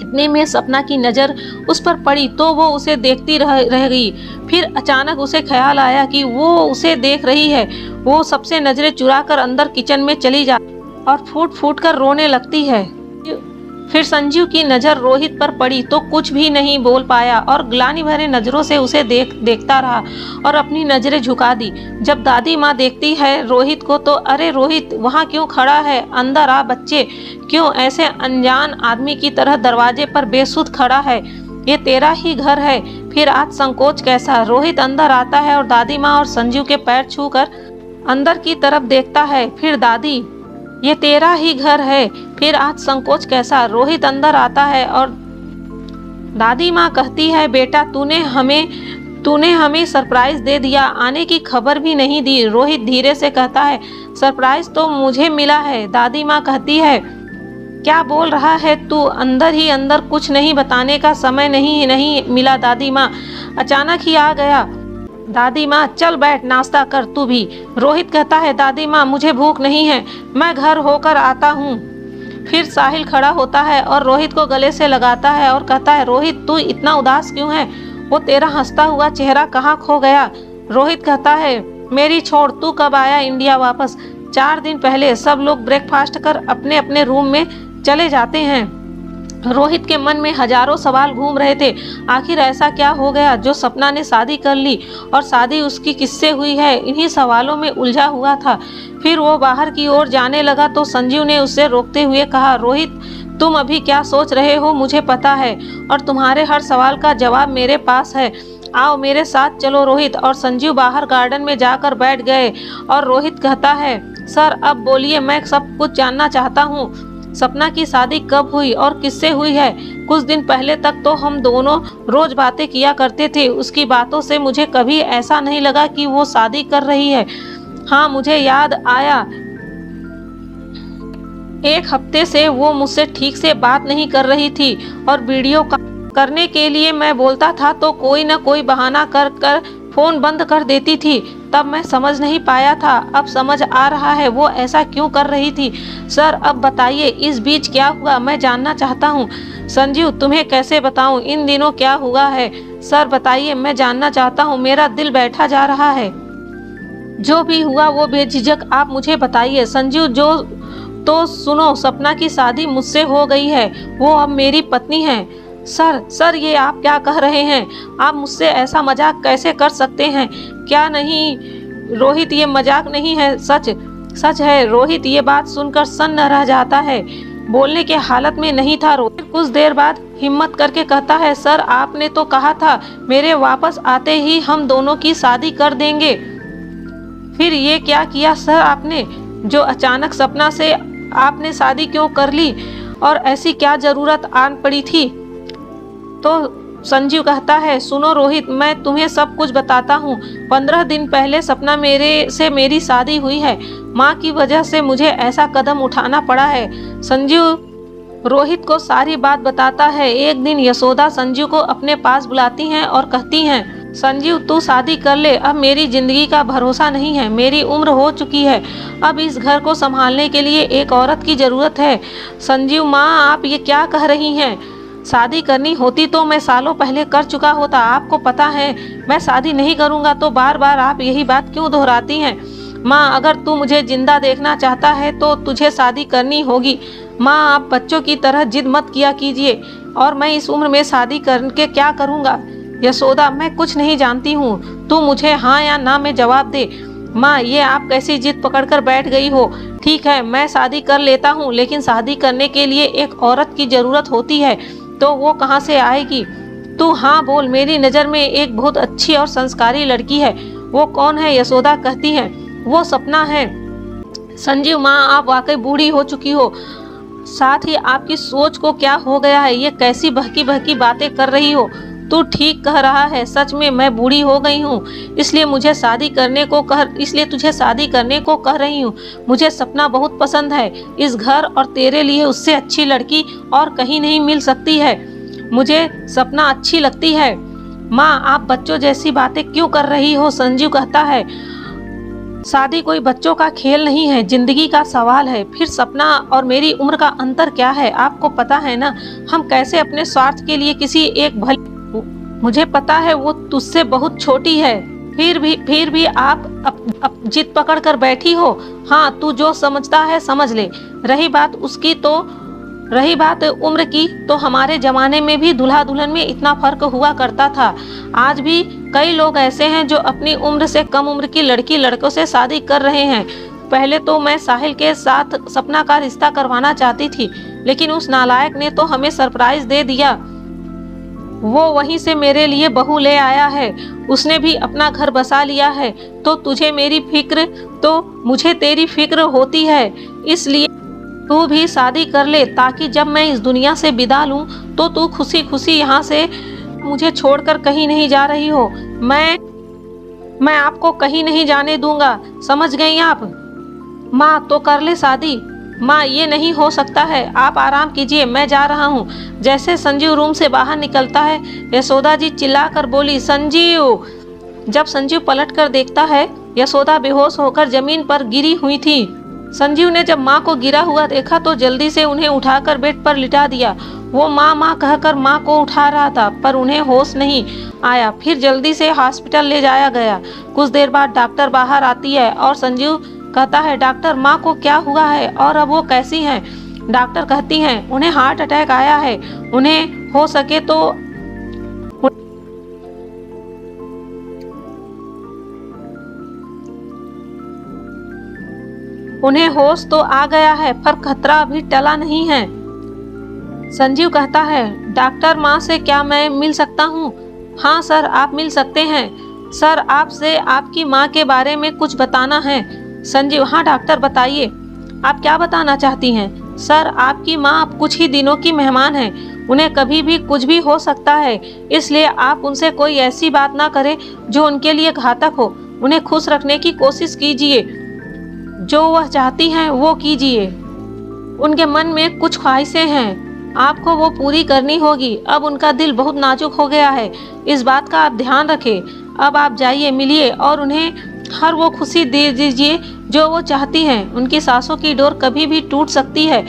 इतने में सपना की नज़र उस पर पड़ी तो वो उसे देखती रह गई। फिर अचानक उसे ख्याल आया कि वो उसे देख रही है। वो सबसे नजरें चुराकर अंदर किचन में चली जाती और फूट फूट कर रोने लगती है। फिर संजीव की नज़र रोहित पर पड़ी तो कुछ भी नहीं बोल पाया और ग्लानि भरे नज़रों से उसे देखता रहा और अपनी नज़रें झुका दी। जब दादी माँ देखती है रोहित को तो अरे रोहित वहाँ क्यों खड़ा है, अंदर आ बच्चे, क्यों ऐसे अनजान आदमी की तरह दरवाजे पर बेसुध खड़ा है, ये तेरा ही घर है, फिर आज संकोच कैसा। रोहित अंदर आता है और दादी माँ और संजीव के पैर छूकर अंदर की तरफ देखता है। फिर दादी, ये तेरा ही घर है, फिर आज संकोच कैसा। रोहित अंदर आता है और दादी माँ कहती है बेटा तूने हमें सरप्राइज दे दिया, आने की खबर भी नहीं दी। रोहित धीरे से कहता है सरप्राइज तो मुझे मिला है। दादी माँ कहती है क्या बोल रहा है तू, अंदर ही अंदर, कुछ नहीं बताने का समय नहीं मिला। दादी माँ अचानक ही आ गया। दादी माँ चल बैठ, नाश्ता कर तू भी। रोहित कहता है दादी माँ मुझे भूख नहीं है, मैं घर होकर आता हूँ। फिर साहिल खड़ा होता है और रोहित को गले से लगाता है और कहता है, रोहित तू इतना उदास क्यों है? वो तेरा हंसता हुआ चेहरा कहाँ खो गया? रोहित कहता है, मेरी छोड़, तू कब आया इंडिया वापस? 4 दिन पहले। सब लोग ब्रेकफास्ट कर अपने अपने रूम में चले जाते हैं। रोहित के मन में हजारों सवाल घूम रहे थे। आखिर ऐसा क्या हो गया जो सपना ने शादी कर ली और शादी उसकी किससे हुई है? इन्हीं सवालों में उलझा हुआ था। फिर वो बाहर की ओर जाने लगा तो संजीव ने उसे रोकते हुए कहा, रोहित तुम अभी क्या सोच रहे हो मुझे पता है, और तुम्हारे हर सवाल का जवाब मेरे पास है। आओ मेरे साथ चलो रोहित। और संजीव बाहर गार्डन में जाकर बैठ गए और रोहित कहता है, सर अब बोलिए, मैं सब कुछ जानना चाहता हूँ। सपना की शादी कब हुई और किससे हुई है? कुछ दिन पहले तक तो हम दोनों रोज बातें किया करते थे। उसकी बातों से मुझे कभी ऐसा नहीं लगा कि वो शादी कर रही है। हाँ, मुझे याद आया, 1 हफ्ते से वो मुझसे ठीक से बात नहीं कर रही थी और वीडियो करने के लिए मैं बोलता था तो कोई न कोई बहाना कर कर फोन बंद कर देती थी। तब मैं समझ नहीं पाया था, अब समझ आ रहा है वो ऐसा क्यों कर रही थी। सर अब बताइए इस बीच क्या हुआ, मैं जानना चाहता हूँ। संजीव तुम्हें कैसे बताऊँ इन दिनों क्या हुआ है? सर बताइए, मैं जानना चाहता हूँ, मेरा दिल बैठा जा रहा है। जो भी हुआ वो बेझिझक आप मुझे बताइए। संजीव तो सुनो, सपना की शादी मुझसे हो गई है, वो अब मेरी पत्नी है। सर ये आप क्या कह रहे हैं? आप मुझसे ऐसा मजाक कैसे कर सकते हैं? क्या नहीं रोहित, ये मजाक नहीं है, सच है। रोहित ये बात सुनकर सन्न रह जाता है, बोलने के हालत में नहीं था। रोहित कुछ देर बाद हिम्मत करके कहता है, सर आपने तो कहा था मेरे वापस आते ही हम दोनों की शादी कर देंगे। फिर ये क्या किया सर आपने, जो अचानक सपना से आपने शादी क्यों कर ली, और ऐसी क्या जरूरत आन पड़ी थी? तो संजीव कहता है, सुनो रोहित, मैं तुम्हें सब कुछ बताता हूँ। 15 दिन पहले सपना मेरी शादी हुई है। माँ की वजह से मुझे ऐसा कदम उठाना पड़ा है। संजीव रोहित को सारी बात बताता है। एक दिन यशोदा संजीव को अपने पास बुलाती हैं और कहती हैं, संजीव तू शादी कर ले, अब मेरी जिंदगी का भरोसा नहीं है, मेरी उम्र हो चुकी है, अब इस घर को संभालने के लिए एक औरत की जरूरत है। संजीव, माँ आप ये क्या कह रही हैं? शादी करनी होती तो मैं सालों पहले कर चुका होता। आपको पता है मैं शादी नहीं करूंगा, तो बार बार आप यही बात क्यों दोहराती हैं? माँ अगर तू मुझे जिंदा देखना चाहता है तो तुझे शादी करनी होगी। माँ आप बच्चों की तरह जिद मत किया कीजिए, और मैं इस उम्र में शादी करके क्या करूँगा? यशोदा मैं कुछ नहीं जानती हूँ, तू मुझे हाँ या ना में जवाब दे। माँ ये आप कैसी जिद पकड़कर बैठ गई हो? ठीक है मैं शादी कर लेता हूँ, लेकिन शादी करने के लिए एक औरत की जरूरत होती है, तो वो कहाँ से आएगी? तू हाँ बोल, मेरी नज़र में एक बहुत अच्छी और संस्कारी लड़की है। वो कौन है? यशोदा कहती है, वो सपना है। संजीव, माँ आप वाकई बूढ़ी हो चुकी हो, साथ ही आपकी सोच को क्या हो गया है? ये कैसी बहकी बहकी बातें कर रही हो? तू ठीक कह रहा है, सच में मैं बूढ़ी हो गई हूँ, इसलिए तुझे शादी करने को कह रही हूँ। मुझे सपना बहुत पसंद है, इस घर और तेरे लिए उससे अच्छी लड़की और कहीं नहीं मिल सकती है। मुझे सपना अच्छी लगती है। माँ आप बच्चों जैसी बातें क्यों कर रही हो? संजीव कहता है, शादी कोई बच्चों का खेल नहीं है, जिंदगी का सवाल है। फिर सपना और मेरी उम्र का अंतर क्या है? आपको पता है ना, हम कैसे अपने स्वार्थ के लिए किसी एक मुझे पता है वो तुझसे बहुत छोटी है, फिर भी आप जिद पकड़ कर बैठी हो। हाँ तू जो समझता है समझ ले। रही बात उम्र की, तो हमारे जमाने में भी दूल्हा दुल्हन में इतना फर्क हुआ करता था। आज भी कई लोग ऐसे हैं जो अपनी उम्र से कम उम्र की लड़कों से शादी कर रहे हैं। पहले तो मैं साहिल के साथ सपना का रिश्ता करवाना चाहती थी, लेकिन उस नालायक ने तो हमें सरप्राइज दे दिया। वो वहीं से मेरे लिए बहू ले आया है, उसने भी अपना घर बसा लिया है। तो तुझे मेरी फिक्र, तो मुझे तेरी फिक्र होती है, इसलिए तू भी शादी कर ले, ताकि जब मैं इस दुनिया से विदा लूं तो तू खुशी खुशी यहाँ से मुझे छोड़कर कहीं नहीं जा रही हो। मैं आपको कहीं नहीं जाने दूंगा, समझ गई आप? माँ तो कर ले शादी। माँ ये नहीं हो सकता है, आप आराम कीजिए, मैं जा रहा हूँ। जैसे संजीव रूम से बाहर निकलता है, यशोदा जी चिल्लाकर बोली, संजीव। जब संजीव पलट कर देखता है, यशोदा बेहोश होकर जमीन पर गिरी हुई थी। संजीव ने जब माँ को गिरा हुआ देखा तो जल्दी से उन्हें उठाकर बेड पर लिटा दिया। वो माँ माँ कहकर माँ को उठा रहा था पर उन्हें होश नहीं आया। फिर जल्दी से हॉस्पिटल ले जाया गया। कुछ देर बाद डॉक्टर बाहर आती है और संजीव कहता है, डॉक्टर माँ को क्या हुआ है और अब वो कैसी हैं? डॉक्टर कहती हैं, उन्हें हार्ट अटैक आया है, उन्हें हो सके तो उन्हें होश तो आ गया है पर खतरा अभी टला नहीं है। संजीव कहता है, डॉक्टर माँ से क्या मैं मिल सकता हूँ? हाँ सर, आप मिल सकते हैं। सर, आपसे आपकी माँ के बारे में कुछ बताना है। संजीव, हाँ डॉक्टर बताइए, आप क्या बताना चाहती हैं? सर, आपकी माँ अब कुछ ही दिनों की मेहमान है, उन्हें कभी भी कुछ भी हो सकता है, इसलिए आप उनसे कोई ऐसी बात ना करें जो उनके लिए घातक हो। उन्हें खुश रखने की कोशिश कीजिए, जो वह चाहती हैं वो कीजिए। उनके मन में कुछ ख्वाहिशें हैं, आपको वो पूरी करनी होगी। अब उनका दिल बहुत नाजुक हो गया है, इस बात का आप ध्यान रखें। अब आप जाइए, मिलिए और उन्हें हर वो खुशी दे दीजिए जो वो चाहती हैं। उनकी सांसों की डोर कभी भी टूट सकती है।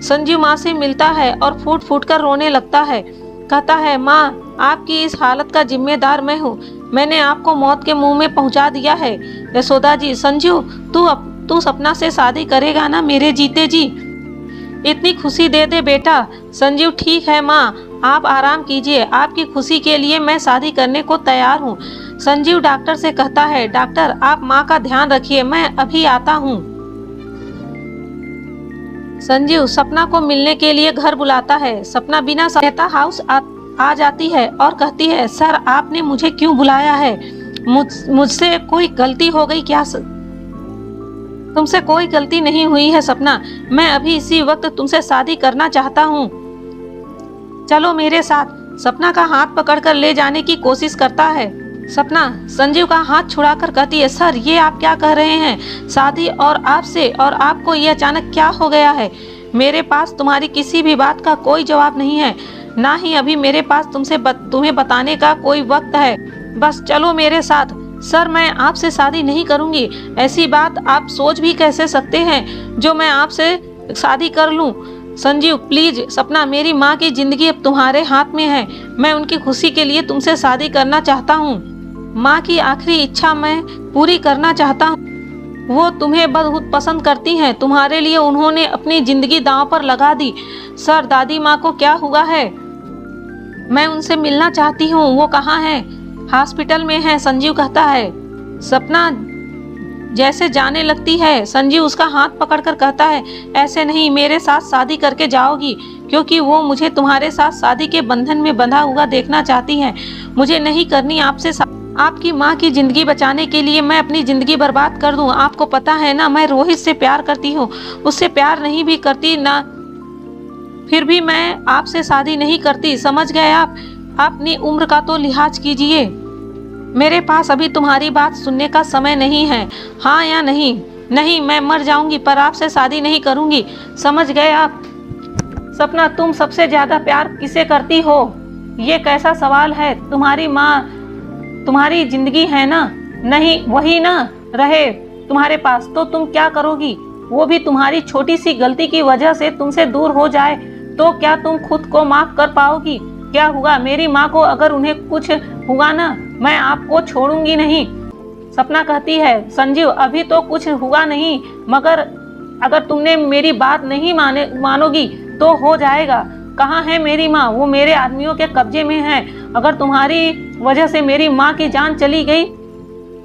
संजीव माँ से मिलता है और फूट फूट कर रोने लगता है। कहता है, माँ, आपकी इस हालत का जिम्मेदार मैं हूँ, मैंने आपको मौत के मुंह में पहुँचा दिया है। यशोदा जी, संजीव, तू सपना से शादी करेगा ना मेरे जीते जी? इतनी खुशी दे दे बेटा। संजीव, ठीक है माँ, आप आराम कीजिए, आपकी खुशी के लिए मैं शादी करने को तैयार हूँ। संजीव डॉक्टर से कहता है, डॉक्टर आप माँ का ध्यान रखिए, मैं अभी आता हूँ। संजीव सपना को मिलने के लिए घर बुलाता है। सपना बिना मेहता हाउस आ जाती है और कहती है, सर आपने मुझे क्यों बुलाया है? मुझसे कोई गलती हो गई क्या? तुमसे कोई गलती नहीं हुई है सपना, मैं अभी इसी वक्त तुमसे शादी करना चाहता हूँ, चलो मेरे साथ। सपना का हाथ पकड़कर ले जाने की कोशिश करता है। सपना संजीव का हाथ छुड़ाकर कहती है, सर ये आप क्या कह रहे हैं? शादी और आपसे, और आपको ये अचानक क्या हो गया है? मेरे पास तुम्हारी किसी भी बात का कोई जवाब नहीं है, ना ही अभी मेरे पास तुम्हें बताने का कोई वक्त है। बस चलो मेरे साथ। सर मैं आपसे शादी नहीं करूंगी, ऐसी बात आप सोच भी कैसे सकते हैं जो मैं आपसे शादी कर लूं? संजीव प्लीज। सपना, मेरी माँ की जिंदगी अब तुम्हारे हाथ में है, मैं उनकी खुशी के लिए तुमसे शादी करना चाहता हूँ। माँ की आखिरी इच्छा मैं पूरी करना चाहता हूँ। वो तुम्हें बहुत पसंद करती हैं, तुम्हारे लिए उन्होंने अपनी जिंदगी दांव पर लगा दी। सर दादी माँ को क्या हुआ है? मैं उनसे मिलना चाहती हूँ, वो कहाँ है? हॉस्पिटल में है। संजीव कहता है। सपना जैसे जाने लगती है, संजीव उसका हाथ पकड़कर कहता है, ऐसे नहीं, मेरे साथ शादी करके जाओगी, क्योंकि वो मुझे तुम्हारे साथ शादी के बंधन में बंधा हुआ देखना चाहती हैं। मुझे नहीं करनी आपसे आपकी माँ की जिंदगी बचाने के लिए मैं अपनी जिंदगी बर्बाद कर दूं। आपको पता है ना, मैं रोहित से प्यार करती हूँ, उससे प्यार नहीं भी करती ना, फिर भी मैं आपसे शादी नहीं करती, समझ गए आप? अपनी उम्र का तो लिहाज कीजिए। मेरे पास अभी तुम्हारी बात सुनने का समय नहीं है, हाँ या नहीं? नहीं, मैं मर जाऊंगी पर आपसे शादी नहीं करूंगी, समझ गए आप? सपना, तुम सबसे ज्यादा प्यार किसे करती हो? ये कैसा सवाल है? तुम्हारी माँ तुम्हारी जिंदगी है ना? नहीं, वही ना रहे तुम्हारे पास तो तुम क्या करोगी? वो भी तुम्हारी छोटी सी गलती की वजह से तुमसे दूर हो जाए तो क्या तुम खुद को माफ कर पाओगी? क्या हुआ मेरी माँ को? अगर उन्हें कुछ हुआ ना, मैं आपको छोड़ूंगी नहीं। सपना कहती है, संजीव अभी तो कुछ हुआ नहीं, मगर अगर तुमने मेरी बात नहीं मानोगी तो हो जाएगा। कहाँ है मेरी माँ? वो मेरे आदमियों के कब्जे में है। अगर तुम्हारी वजह से मेरी माँ की जान चली गई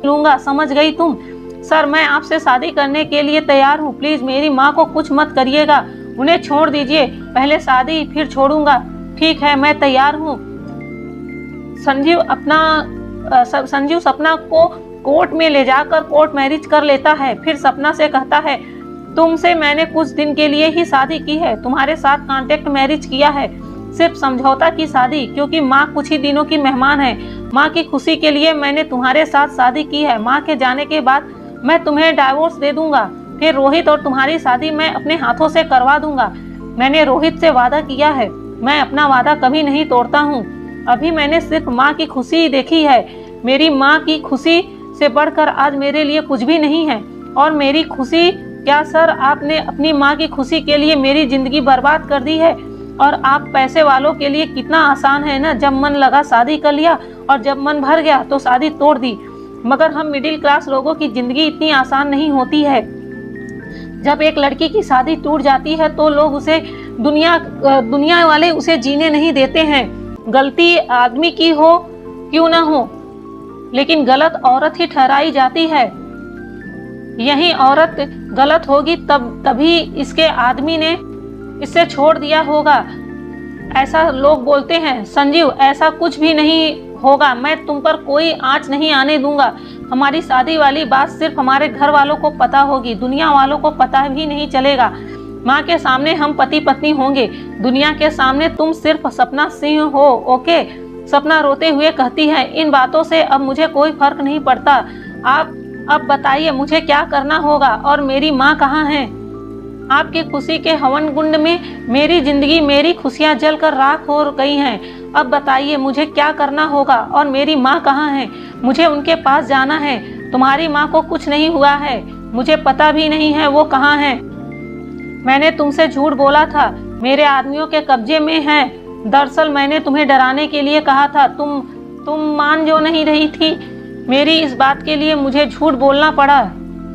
लूंगा, समझ गई तुम? सर मैं आपसे शादी करने के लिए तैयार हूँ, प्लीज मेरी माँ को कुछ मत करिएगा, उन्हें छोड़ दीजिए, पहले शादी फिर छोड़ूंगा। ठीक है, मैं तैयार हूँ। संजीव सपना को कोर्ट में ले जाकर कोर्ट मैरिज कर लेता है। फिर सपना से कहता है, तुमसे मैंने कुछ दिन के लिए ही शादी की है, तुम्हारे साथ कॉन्ट्रैक्ट मैरिज किया है, सिर्फ समझौता की शादी, क्योंकि माँ कुछ ही दिनों की मेहमान है। माँ की खुशी के लिए मैंने तुम्हारे साथ शादी की है। माँ के जाने के बाद मैं तुम्हें डाइवोर्स दे दूंगा, फिर रोहित और तुम्हारी शादी मैं अपने हाथों से करवा दूंगा। मैंने रोहित से वादा किया है, मैं अपना वादा कभी नहीं तोड़ता हूँ। अभी मैंने सिर्फ माँ की खुशी देखी है, मेरी माँ की खुशी से बढ़कर आज मेरे लिए कुछ भी नहीं है, और मेरी खुशी क्या सर आपने अपनी माँ की खुशी के लिए मेरी जिंदगी बर्बाद कर दी है? और आप पैसे वालों के लिए कितना आसान है ना, जब मन लगा शादी कर लिया और जब मन भर गया तो शादी तोड़ दी। मगर हम मिडिल क्लास लोगों की जिंदगी इतनी आसान नहीं होती है। जब एक लड़की की शादी टूट जाती है तो लोग उसे दुनिया वाले उसे जीने नहीं देते हैं। गलती आदमी की हो क्यों ना हो, लेकिन गलत औरत ही ठहराई जाती है। यही औरत गलत होगी तभी इसके आदमी ने इसे छोड़ दिया होगा, ऐसा लोग बोलते हैं। संजीव, ऐसा कुछ भी नहीं होगा, मैं तुम पर कोई आंच नहीं आने दूंगा। हमारी शादी वाली बात सिर्फ हमारे घर वालों को पता होगी, दुनिया वालों को पता भी नहीं चलेगा। माँ के सामने हम पति पत्नी होंगे, दुनिया के सामने तुम सिर्फ सपना सिंह हो। ओके? सपना रोते हुए कहती है, इन बातों से अब मुझे कोई फर्क नहीं पड़ता। आप अब बताइए मुझे क्या करना होगा और मेरी माँ कहाँ है? आपकी खुशी के हवन कुंड में मेरी जिंदगी, मेरी खुशियाँ जलकर राख हो गई हैं। अब बताइए मुझे क्या करना होगा और मेरी माँ कहाँ है? मुझे उनके पास जाना है। तुम्हारी माँ को कुछ नहीं हुआ है, मुझे पता भी नहीं है वो कहाँ है। मैंने तुमसे झूठ बोला था, मेरे आदमियों के कब्जे में है। दरअसल मैंने तुम्हें डराने के लिए कहा था, तुम मान जो नहीं रही थी। मेरी इस बात के लिए मुझे झूठ बोलना पड़ा।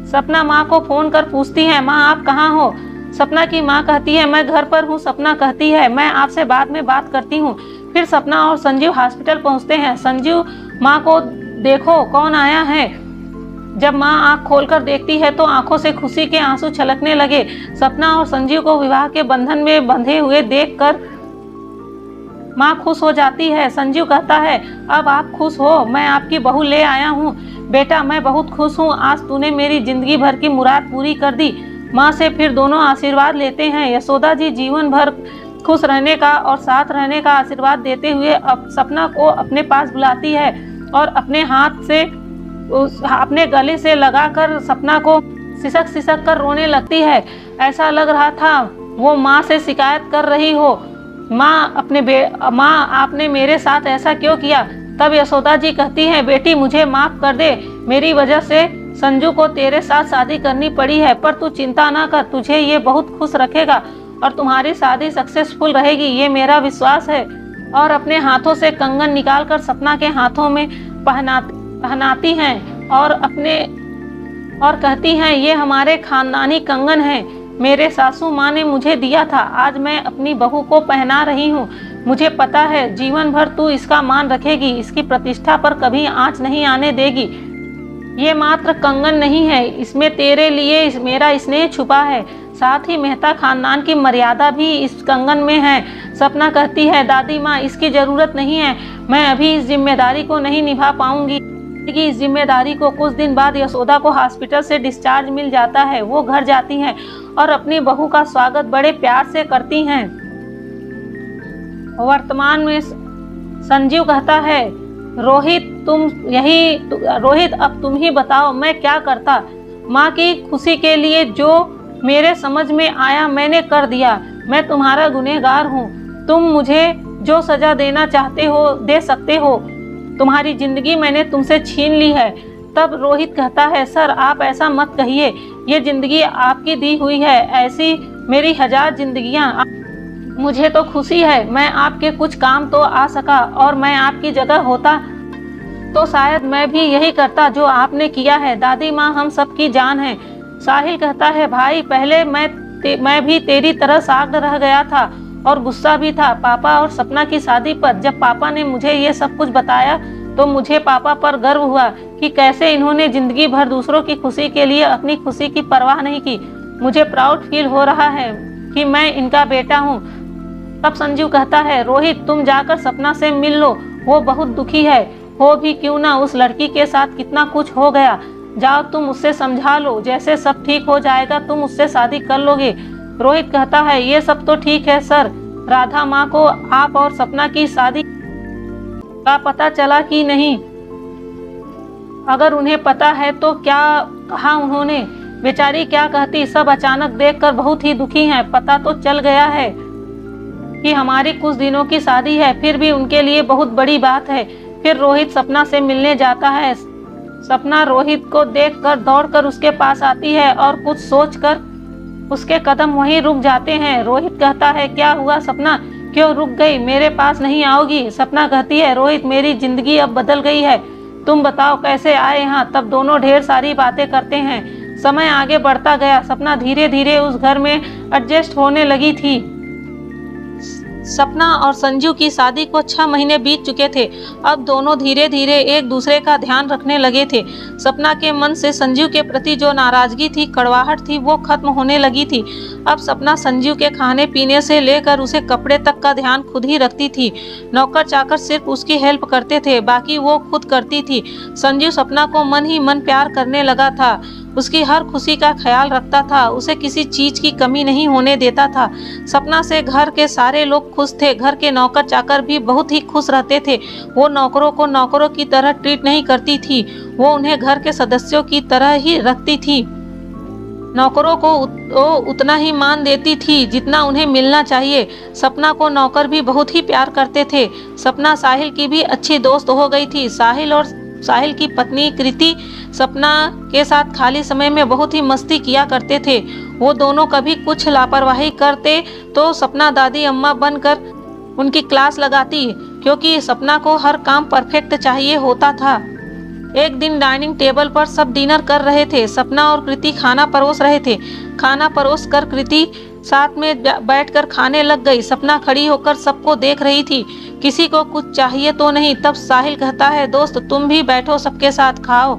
सपना माँ को फोन कर पूछती है, माँ आप कहाँ हो? सपना की माँ कहती है, मैं घर पर हूँ। सपना कहती है, मैं आपसे बाद में बात करती हूँ। फिर सपना और संजीव हॉस्पिटल पहुँचते हैं। संजीव, माँ को देखो कौन आया है। जब माँ आँख खोलकर देखती है तो आंखों से खुशी के आंसू छलकने लगे। सपना और संजीव को विवाह के बंधन में बंधे हुए देखकर माँ खुश हो जाती है। संजीव कहता है, अब आप खुश हो, मैं आपकी बहू ले आया हूँ। बेटा मैं बहुत खुश हूँ, आज तूने मेरी जिंदगी भर की मुराद पूरी कर दी। माँ से फिर दोनों आशीर्वाद लेते हैं। यशोदा जी जीवन भर खुश रहने का और साथ रहने का आशीर्वाद देते हुए अब सपना को अपने पास बुलाती है और अपने हाथ से अपने गले से लगाकर सपना को सिसक कर रोने लगती है। ऐसा लग रहा था वो माँ से शिकायत कर रही हो, माँ आपने मेरे साथ ऐसा क्यों किया? तब यशोदा जी कहती है, बेटी मुझे माफ कर दे, मेरी वजह से संजू को तेरे साथ शादी करनी पड़ी है, पर तू चिंता ना कर, तुझे ये बहुत खुश रखेगा और तुम्हारी शादी सक्सेसफुल रहेगी, ये मेरा विश्वास है। और अपने हाथों से कंगन निकालकर सपना के हाथों में पहनाती हैं और कहती हैं, ये हमारे खानदानी कंगन है, मेरे सासू माँ ने मुझे दिया था, आज मैं अपनी बहू को पहना रही हूँ। मुझे पता है जीवन भर तू इसका मान रखेगी, इसकी प्रतिष्ठा पर कभी आंच नहीं आने देगी। ये मात्र कंगन नहीं है, इसमें तेरे लिए मेरा स्नेह छुपा है, साथ ही मेहता खानदान की मर्यादा भी इस कंगन में है। सपना कहती है, दादी माँ इसकी जरूरत नहीं है, मैं अभी इस जिम्मेदारी को नहीं निभा पाऊंगी। कि इस जिम्मेदारी को कुछ दिन बाद यशोदा को हॉस्पिटल से डिस्चार्ज मिल जाता है। वो घर जाती हैं और अपनी बहू का स्वागत बड़े प्यार से करती हैं। वर्तमान में संजीव कहता है, रोहित अब तुम ही बताओ मैं क्या करता। माँ की खुशी के लिए जो मेरे समझ में आया मैंने कर दिया। मैं तुम्हारा गुनहगार हूँ, तुम मुझे जो सजा देना चाहते हो दे सकते हो। तुम्हारी जिंदगी मैंने तुमसे छीन ली है। तब रोहित कहता है, सर आप ऐसा मत कहिए, ये जिंदगी आपकी दी हुई है, ऐसी मेरी 1000 जिंदगियां। मुझे तो खुशी है मैं आपके कुछ काम तो आ सका, और मैं आपकी जगह होता तो शायद मैं भी यही करता जो आपने किया है। दादी माँ हम सबकी जान है। साहिल कहता है, भाई पहले मैं भी तेरी तरह साग रह गया था और गुस्सा भी था पापा और सपना की शादी पर। जब पापा ने मुझे ये सब कुछ बताया तो मुझे पापा पर गर्व हुआ कि कैसे इन्होंने जिंदगी भर दूसरों की खुशी के लिए अपनी खुशी की परवाह नहीं की। मुझे प्राउड फील हो रहा है कि मैं इनका बेटा हूँ। तब संजीव कहता है, रोहित तुम जाकर सपना से मिल लो, वो बहुत दुखी है, हो भी क्यों ना, उस लड़की के साथ कितना कुछ हो गया। जाओ तुम उससे समझा लो, जैसे सब ठीक हो जाएगा तुम उससे शादी कर लोगे। रोहित कहता है, ये सब तो ठीक है सर, राधा माँ को आप और सपना की शादी का पता चला कि नहीं? अगर उन्हें पता है तो क्या कहा उन्होंने? बेचारी क्या कहती? सब अचानक देखकर बहुत ही दुखी हैं। पता तो चल गया है कि हमारी कुछ दिनों की शादी है, फिर भी उनके लिए बहुत बड़ी बात है। फिर रोहित सपना से मिलने जाता है। सपना रोहित को देखकर दौड़कर उसके पास आती है और कुछ सोचकर उसके कदम वहीं रुक जाते हैं। रोहित कहता है, क्या हुआ सपना, क्यों रुक गई, मेरे पास नहीं आओगी? सपना कहती है, रोहित मेरी जिंदगी अब बदल गई है, तुम बताओ कैसे आए यहाँ? तब दोनों ढेर सारी बातें करते हैं। समय आगे बढ़ता गया। सपना धीरे धीरे उस घर में एडजस्ट होने लगी थी। सपना और संजू की शादी को 6 महीने बीत चुके थे। अब दोनों धीरे धीरे एक दूसरे का ध्यान रखने लगे थे। सपना के मन से संजू के प्रति जो नाराजगी थी, कड़वाहट थी, वो खत्म होने लगी थी। अब सपना संजू के खाने पीने से लेकर उसे कपड़े तक का ध्यान खुद ही रखती थी। नौकर चाकर सिर्फ उसकी हेल्प करते थे, बाकी वो खुद करती थी। संजू सपना को मन ही मन प्यार करने लगा था, उसकी हर खुशी का ख्याल रखता था, उसे किसी चीज की कमी नहीं होने देता था। सपना से घर के सारे लोग खुश थे। घर के नौकर चाकर भी बहुत ही खुश रहते थे। वो नौकरों को नौकरों की तरह ट्रीट नहीं करती थी, वो उन्हें घर के सदस्यों की तरह ही रखती थी। नौकरों को उतना ही मान देती थी जितना उन्हें मिलना चाहिए। सपना को नौकर भी बहुत ही प्यार करते थे। सपना साहिल की भी अच्छी दोस्त हो गई थी। साहिल की पत्नी कृति सपना के साथ खाली समय में बहुत ही मस्ती किया करते थे। वो दोनों कभी कुछ लापरवाही करते तो सपना दादी अम्मा बनकर उनकी क्लास लगाती, क्योंकि सपना को हर काम परफेक्ट चाहिए होता था। एक दिन डाइनिंग टेबल पर सब डिनर कर रहे थे। सपना और कृति खाना परोस रहे थे। खाना परोस कर कृति साथ में बैठकर खाने लग गई। सपना खड़ी होकर सबको देख रही थी, किसी को कुछ चाहिए तो नहीं। तब साहिल कहता है, दोस्त तुम भी बैठो, सबके साथ खाओ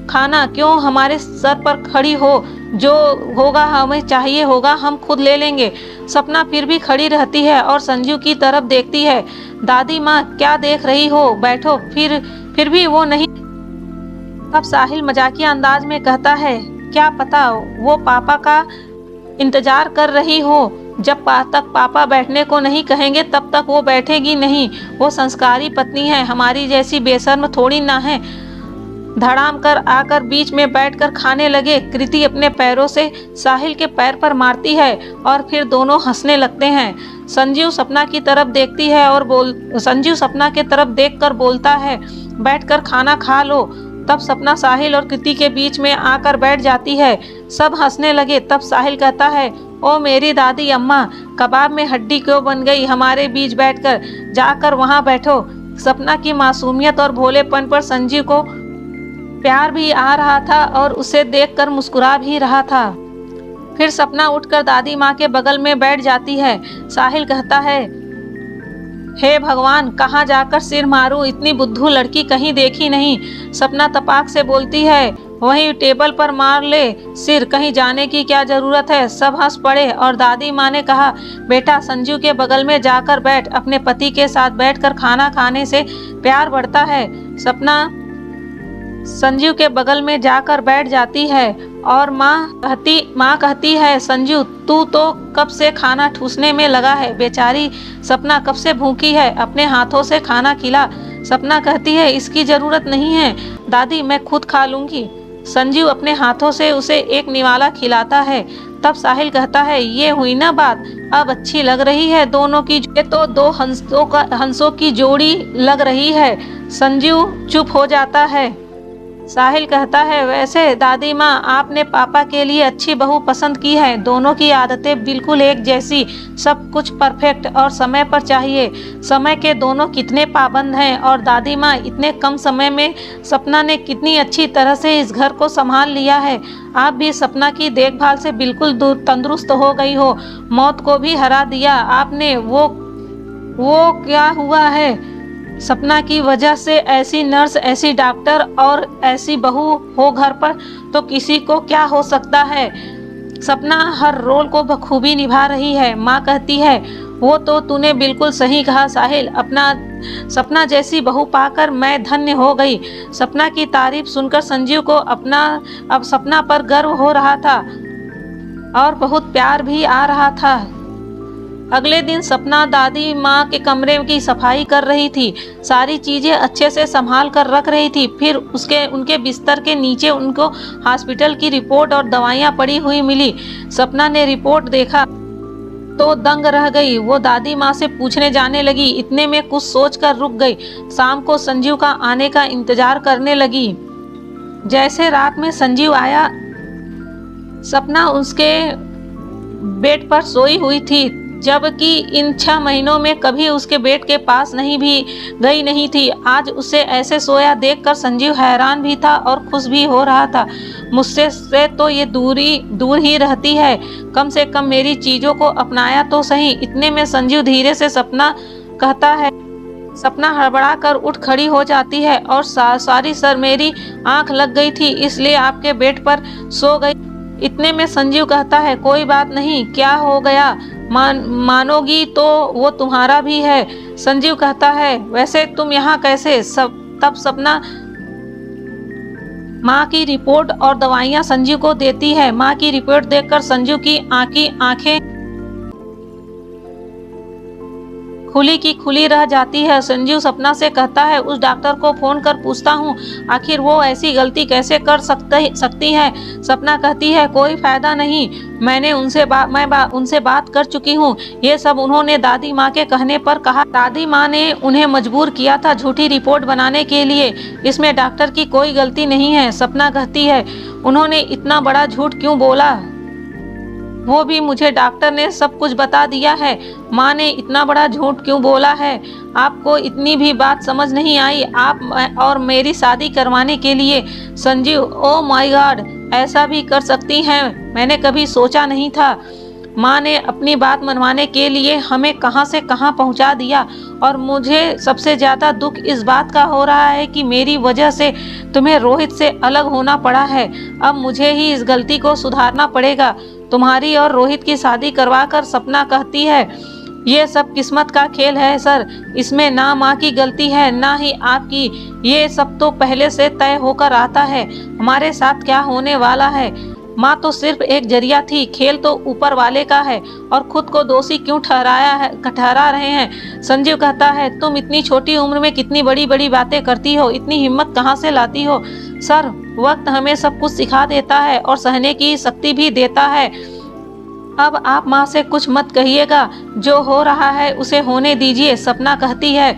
खाना, क्यों हमारे सर पर खड़ी हो? जो होगा हमें चाहिए होगा हम खुद ले लेंगे। सपना फिर भी खड़ी रहती है और संजू की तरफ देखती है। दादी माँ क्या देख रही हो, बैठो। फिर भी वो नहीं। तब साहिल मजाकिया अंदाज में कहता है, क्या पता वो पापा का इंतजार कर रही हो, जब तक पापा बैठने को नहीं कहेंगे तब तक वो बैठेगी नहीं। वो संस्कारी पत्नी है, हमारी जैसी बेशर्म थोड़ी ना है। धड़ाम कर आकर बीच में बैठकर खाने लगे। कृति अपने पैरों से साहिल के पैर पर मारती है और फिर दोनों हंसने लगते हैं। संजू सपना की तरफ देखती है और संजू सपना के तरफ देखकर बोलता है, बैठकर खाना खा लो। तब सपना साहिल और कृति के बीच में आकर बैठ जाती है। सब हंसने लगे। तब साहिल कहता है, ओ मेरी दादी अम्मा, कबाब में हड्डी क्यों बन गई हमारे बीच बैठकर, जाकर वहां बैठो। सपना की मासूमियत और भोलेपन पर संजीव को प्यार भी आ रहा था और उसे देखकर मुस्कुरा भी रहा था। फिर सपना उठकर दादी माँ के बगल में बैठ जाती है। साहिल कहता है, हे भगवान, कहाँ जाकर सिर मारूं, इतनी बुद्धू लड़की कहीं देखी नहीं। सपना तपाक से बोलती है, वहीं टेबल पर मार ले सिर, कहीं जाने की क्या जरूरत है। सब हंस पड़े और दादी माँ ने कहा, बेटा संजू के बगल में जाकर बैठ, अपने पति के साथ बैठकर खाना खाने से प्यार बढ़ता है। सपना संजू के बगल में जाकर बैठ जाती है और माँ कहती है, संजू तू तो कब से खाना ठूसने में लगा है, बेचारी सपना कब से भूखी है, अपने हाथों से खाना खिला। सपना कहती है, इसकी जरूरत नहीं है दादी, मैं खुद खा लूंगी। संजू अपने हाथों से उसे एक निवाला खिलाता है। तब साहिल कहता है, ये हुई ना बात, अब अच्छी लग रही है दोनों की, ये तो दो हंसों की जोड़ी लग रही है। संजू चुप हो जाता है। साहिल कहता है, वैसे दादी माँ आपने पापा के लिए अच्छी बहू पसंद की है, दोनों की आदतें बिल्कुल एक जैसी, सब कुछ परफेक्ट और समय पर चाहिए। समय के दोनों कितने पाबंद हैं। और दादी माँ, इतने कम समय में सपना ने कितनी अच्छी तरह से इस घर को संभाल लिया है। आप भी सपना की देखभाल से बिल्कुल तंदुरुस्त हो गई हो, मौत को भी हरा दिया आपने। वो क्या हुआ है? सपना की वजह से ऐसी नर्स, ऐसी डॉक्टर और ऐसी बहू हो घर पर तो किसी को क्या हो सकता है। सपना हर रोल को बखूबी निभा रही है। माँ कहती है, वो तो तूने बिल्कुल सही कहा साहिल, अपना सपना जैसी बहू पाकर मैं धन्य हो गई। सपना की तारीफ सुनकर संजीव को अब सपना पर गर्व हो रहा था और बहुत प्यार भी आ रहा था। अगले दिन सपना दादी माँ के कमरे की सफाई कर रही थी, सारी चीजें अच्छे से संभाल कर रख रही थी। फिर उनके बिस्तर के नीचे उनको हॉस्पिटल की रिपोर्ट और दवाइयाँ पड़ी हुई मिली। सपना ने रिपोर्ट देखा तो दंग रह गई। वो दादी माँ से पूछने जाने लगी, इतने में कुछ सोच कर रुक गई। शाम को संजीव का आने का इंतजार करने लगी। जैसे रात में संजीव आया, सपना उसके बेड पर सोई हुई थी, जबकि इन 6 महीनों में कभी उसके बेड के पास नहीं भी गई नहीं थी। आज उसे ऐसे सोया देखकर संजीव हैरान भी था और खुश भी हो रहा था। मुझसे से तो ये दूर ही रहती है, कम से कम मेरी चीज़ों को अपनाया तो सही। इतने में संजीव धीरे से सपना कहता है। सपना हड़बड़ा कर उठ खड़ी हो जाती है और सारी सर मेरी आंख लग गई थी, इसलिए आपके बेड पर सो गई। इतने में संजीव कहता है, कोई बात नहीं, क्या हो गया, मानोगी तो वो तुम्हारा भी है। संजीव कहता है, वैसे तुम यहाँ कैसे? तब सपना माँ की रिपोर्ट और दवाइयाँ संजीव को देती है। माँ की रिपोर्ट देखकर संजीव की आंखें खुली की खुली रह जाती है। संजीव सपना से कहता है, उस डॉक्टर को फोन कर पूछता हूँ, आखिर वो ऐसी गलती कैसे कर सकती है। सपना कहती है, कोई फायदा नहीं, मैं उनसे बात कर चुकी हूँ। ये सब उन्होंने दादी माँ के कहने पर कहा। दादी माँ ने उन्हें मजबूर किया था झूठी रिपोर्ट बनाने के लिए। इसमें डॉक्टर की कोई गलती नहीं है। सपना कहती है, उन्होंने इतना बड़ा झूठ क्यों बोला? वो भी मुझे डॉक्टर ने सब कुछ बता दिया है। माँ ने इतना बड़ा झूठ क्यों बोला है? आपको इतनी भी बात समझ नहीं आई? आप और मेरी शादी करवाने के लिए? संजीव, ओ माय गॉड, ऐसा भी कर सकती हैं? मैंने कभी सोचा नहीं था। माँ ने अपनी बात मनवाने के लिए हमें कहाँ से कहाँ पहुँचा दिया, और मुझे सबसे ज़्यादा दुख इस बात का हो रहा है कि मेरी वजह से तुम्हें रोहित से अलग होना पड़ा है। अब मुझे ही इस गलती को सुधारना पड़ेगा। तुम्हारी और रोहित की शादी करवाकर। सपना कहती है, ये सब किस्मत का खेल है सर, इसमें ना माँ की गलती है ना ही आपकी। ये सब तो पहले से तय होकर आता है हमारे साथ क्या होने वाला है। माँ तो सिर्फ एक जरिया थी, खेल तो ऊपर वाले का है, और खुद को दोषी क्यों ठहरा रहे हैं। संजीव कहता है, तुम इतनी छोटी उम्र में कितनी बड़ी बड़ी बातें करती हो, इतनी हिम्मत कहाँ से लाती हो? सर, वक्त हमें सब कुछ सिखा देता है और सहने की शक्ति भी देता है। अब आप माँ से कुछ मत कहिएगा, जो हो रहा है उसे होने दीजिए। सपना कहती है,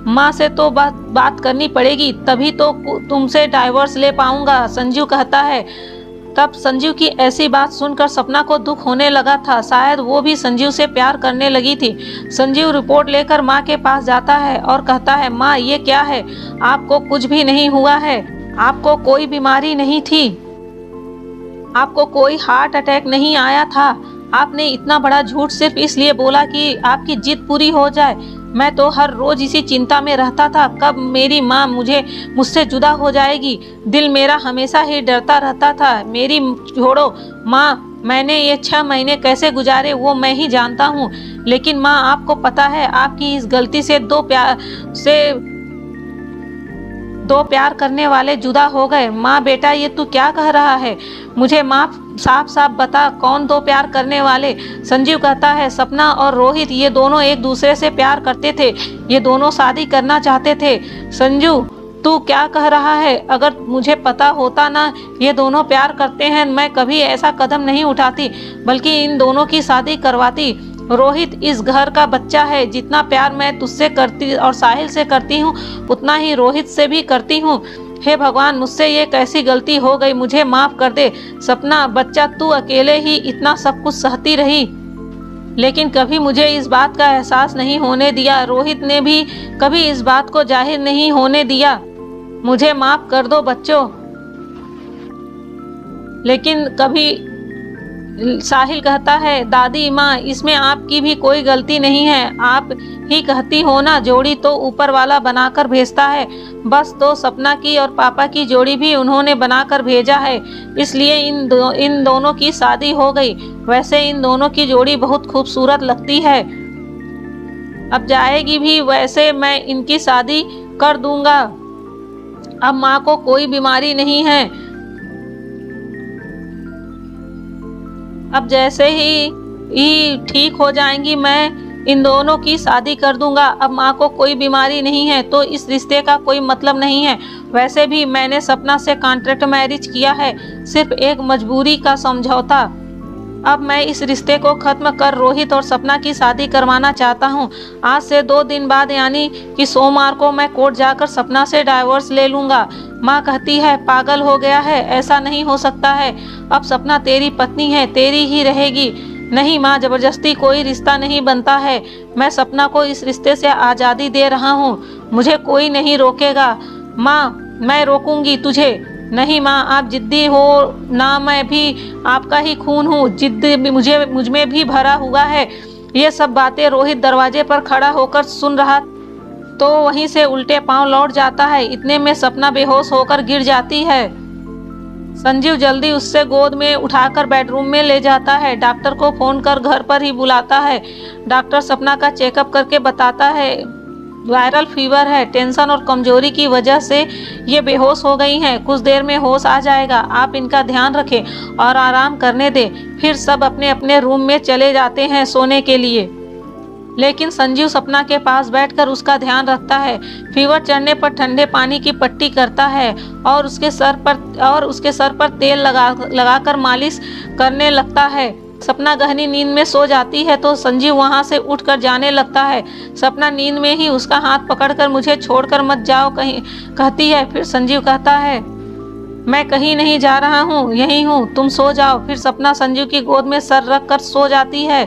माँ से तो बात करनी पड़ेगी, तभी तो तुमसे डाइवोर्स ले पाऊंगा। संजीव कहता है। तब संजीव की ऐसी बात सुनकर सपना को दुख होने लगा था। शायद वो भी संजीव से प्यार करने लगी थी। संजीव रिपोर्ट लेकर माँ के पास जाता है और कहता है, माँ ये क्या है? आपको कुछ भी नहीं हुआ है, आपको कोई बीमारी नहीं थी, आपको कोई हार्ट अटैक नहीं आया था। आपने इतना बड़ा झूठ सिर्फ इसलिए बोला कि आपकी जिद पूरी हो जाए। मैं तो हर रोज इसी चिंता में रहता था, कब मेरी माँ मुझसे जुदा हो जाएगी। दिल मेरा हमेशा ही डरता रहता था। मेरी छोड़ो माँ, मैंने ये 6 महीने कैसे गुजारे वो मैं ही जानता हूँ। लेकिन माँ, आपको पता है, आपकी इस गलती से दो प्यार करने वाले जुदा हो गए। माँ बेटा, ये तू क्या कह रहा है? मुझे माँ साफ साफ बता, कौन दो प्यार करने वाले? संजीव कहता है, सपना और रोहित, ये दोनों एक दूसरे से प्यार करते थे, ये दोनों शादी करना चाहते थे। संजू, तू क्या कह रहा है? अगर मुझे पता होता ना ये दोनों प्यार करते हैं, मैं कभी ऐसा कदम नहीं उठाती, बल्कि इन दोनों की शादी करवाती। रोहित इस घर का बच्चा है। जितना प्यार मैं तुझसे करती और साहिल से करती हूँ, उतना ही रोहित से भी करती हूँ। हे भगवान, मुझसे ये कैसी गलती हो गई, मुझे माफ कर दे। सपना बच्चा, तू अकेले ही इतना सब कुछ सहती रही, लेकिन कभी मुझे इस बात का एहसास नहीं होने दिया। रोहित ने भी कभी इस बात को जाहिर नहीं होने दिया। मुझे माफ कर दो बच्चों। लेकिन कभी साहिल कहता है, दादी माँ, इसमें आपकी भी कोई गलती नहीं है। आप ही कहती हो ना, जोड़ी तो ऊपर वाला बनाकर भेजता है। बस तो सपना की और पापा की जोड़ी भी उन्होंने बनाकर भेजा है, इसलिए इन दोनों की शादी हो गई। वैसे इन दोनों की जोड़ी बहुत खूबसूरत लगती है। अब जाएगी भी, वैसे मैं इनकी शादी कर दूंगा। अब माँ को कोई बीमारी नहीं है। अब जैसे ही ठीक हो जाएंगी, मैं इन दोनों की शादी कर दूंगा। अब माँ को कोई बीमारी नहीं है, तो इस रिश्ते का कोई मतलब नहीं है। वैसे भी मैंने सपना से कॉन्ट्रैक्ट मैरिज किया है, सिर्फ एक मजबूरी का समझौता। अब मैं इस रिश्ते को खत्म कर रोहित और सपना की शादी करवाना चाहता हूँ। आज से 2 दिन बाद यानी कि सोमवार को मैं कोर्ट जाकर सपना से डाइवोर्स ले लूँगा। माँ कहती है पागल हो गया है, ऐसा नहीं हो सकता है। अब सपना तेरी पत्नी है, तेरी ही रहेगी। नहीं माँ, जबरदस्ती कोई रिश्ता नहीं बनता है। मैं सपना को इस रिश्ते से आज़ादी दे रहा हूँ, मुझे कोई नहीं रोकेगा। माँ, मैं रोकूंगी तुझे। नहीं माँ, आप जिद्दी हो ना, मैं भी आपका ही खून हूँ, जिद्द भी मुझ में भी भरा हुआ है। ये सब बातें रोहित दरवाजे पर खड़ा होकर सुन रहा तो वहीं से उल्टे पांव लौट जाता है। इतने में सपना बेहोश होकर गिर जाती है। संजीव जल्दी उससे गोद में उठाकर बेडरूम में ले जाता है। डॉक्टर को फोन कर घर पर ही बुलाता है। डॉक्टर सपना का चेकअप करके बताता है वायरल फीवर है, टेंशन और कमजोरी की वजह से ये बेहोश हो गई हैं। कुछ देर में होश आ जाएगा, आप इनका ध्यान रखें और आराम करने दें। फिर सब अपने अपने रूम में चले जाते हैं सोने के लिए। लेकिन संजीव सपना के पास बैठकर उसका ध्यान रखता है। फीवर चढ़ने पर ठंडे पानी की पट्टी करता है और उसके सर पर तेल लगाकर मालिश करने लगता है। सपना गहरी नींद में सो जाती है तो संजीव वहां से उठकर जाने लगता है। सपना नींद में ही उसका हाथ पकड़कर मुझे छोड़कर मत जाओ कहीं कहती है। फिर संजीव कहता है मैं कहीं नहीं जा रहा हूँ, यहीं हूँ, तुम सो जाओ। फिर सपना संजीव की गोद में सर रख कर सो जाती है।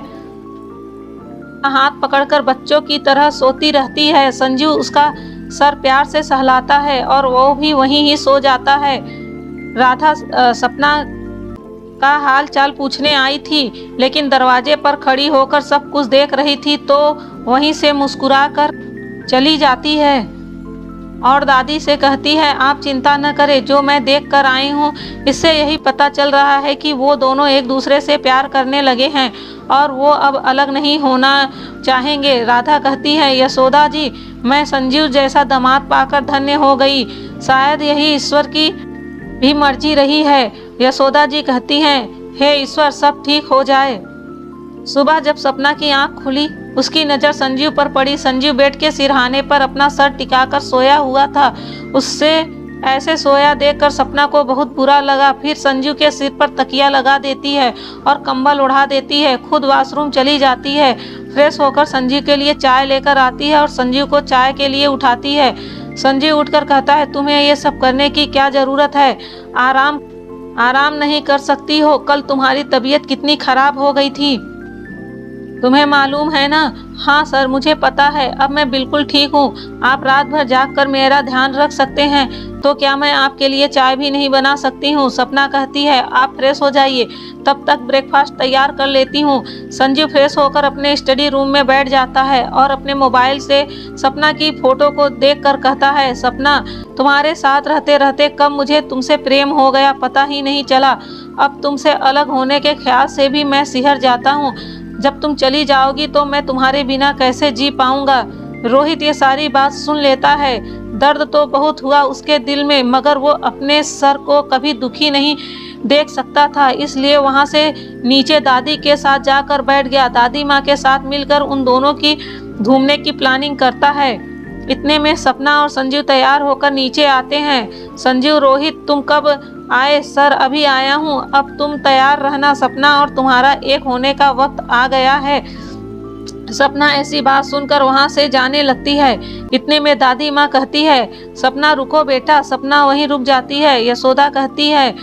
हाथ पकड़कर बच्चों की तरह सोती रहती है। संजीव उसका सर प्यार से सहलाता है और वो भी वहीं ही सो जाता है। राधा सपना का हाल चाल पूछने आई थी, लेकिन दरवाजे पर खड़ी होकर सब कुछ देख रही थी तो वहीं से मुस्कुराकर चली जाती है और दादी से कहती है आप चिंता न करें, जो मैं देख कर आई हूँ इससे यही पता चल रहा है कि वो दोनों एक दूसरे से प्यार करने लगे हैं और वो अब अलग नहीं होना चाहेंगे। राधा कहती है यशोदा जी, मैं संजीव जैसा दामाद पाकर धन्य हो गई, शायद यही ईश्वर की भी मर्जी रही है। यशोदा जी कहती हैं हे ईश्वर, सब ठीक हो जाए। सुबह जब सपना की आंख खुली उसकी नज़र संजीव पर पड़ी। संजीव बेड के सिरहाने पर अपना सर टिकाकर सोया हुआ था। उससे ऐसे सोया देखकर सपना को बहुत बुरा लगा। फिर संजीव के सिर पर तकिया लगा देती है और कंबल उड़ा देती है। खुद वॉशरूम चली जाती है। फ्रेश होकर संजीव के लिए चाय लेकर आती है और संजीव को चाय के लिए उठाती है। संजीव उठकर कहता है तुम्हें ये सब करने की क्या ज़रूरत है? आराम नहीं कर सकती हो? कल तुम्हारी तबीयत कितनी खराब हो गई थी, तुम्हें मालूम है ना? हाँ सर, मुझे पता है, अब मैं बिल्कुल ठीक हूँ। आप रात भर जाग कर मेरा ध्यान रख सकते हैं तो क्या मैं आपके लिए चाय भी नहीं बना सकती हूँ? सपना कहती है आप फ्रेश हो जाइए, तब तक ब्रेकफास्ट तैयार कर लेती हूँ। संजीव फ्रेश होकर अपने स्टडी रूम में बैठ जाता है और अपने मोबाइल से सपना की फोटो को देखकर कहता है सपना, तुम्हारे साथ रहते रहते कब मुझे तुमसे प्रेम हो गया पता ही नहीं चला। अब तुमसे अलग होने के ख्याल से भी मैं सिहर जाता हूँ। जब तुम चली जाओगी तो मैं तुम्हारे बिना कैसे जी पाऊंगा। रोहित ये सारी बात सुन लेता है। दर्द तो बहुत हुआ उसके दिल में, मगर वो अपने सर को कभी दुखी नहीं देख सकता था, इसलिए वहां से नीचे दादी के साथ जाकर बैठ गया। दादी माँ के साथ मिलकर उन दोनों की घूमने की प्लानिंग करता है। इतने में सपना और संजीव तैयार होकर नीचे आते हैं। संजीव, रोहित तुम कब आए? सर अभी आया हूँ, अब तुम तैयार रहना, सपना और तुम्हारा एक होने का वक्त आ गया है। सपना ऐसी बात सुनकर वहां से जाने लगती है। इतने में दादी माँ कहती है सपना रुको बेटा। सपना वहीं रुक जाती है। यशोदा कहती है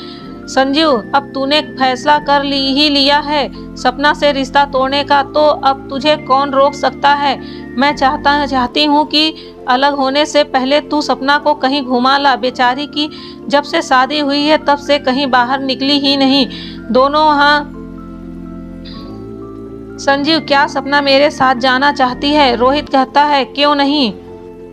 संजीव, अब तूने फैसला कर ही लिया है सपना से रिश्ता तोड़ने का, तो अब तुझे कौन रोक सकता है। मैं चाहती हूँ कि अलग होने से पहले तू सपना को कहीं घुमा ला। बेचारी की जब से शादी हुई है तब से कहीं बाहर निकली ही नहीं। दोनों वहाँ संजीव, क्या सपना मेरे साथ जाना चाहती है? रोहित कहता है क्यों नहीं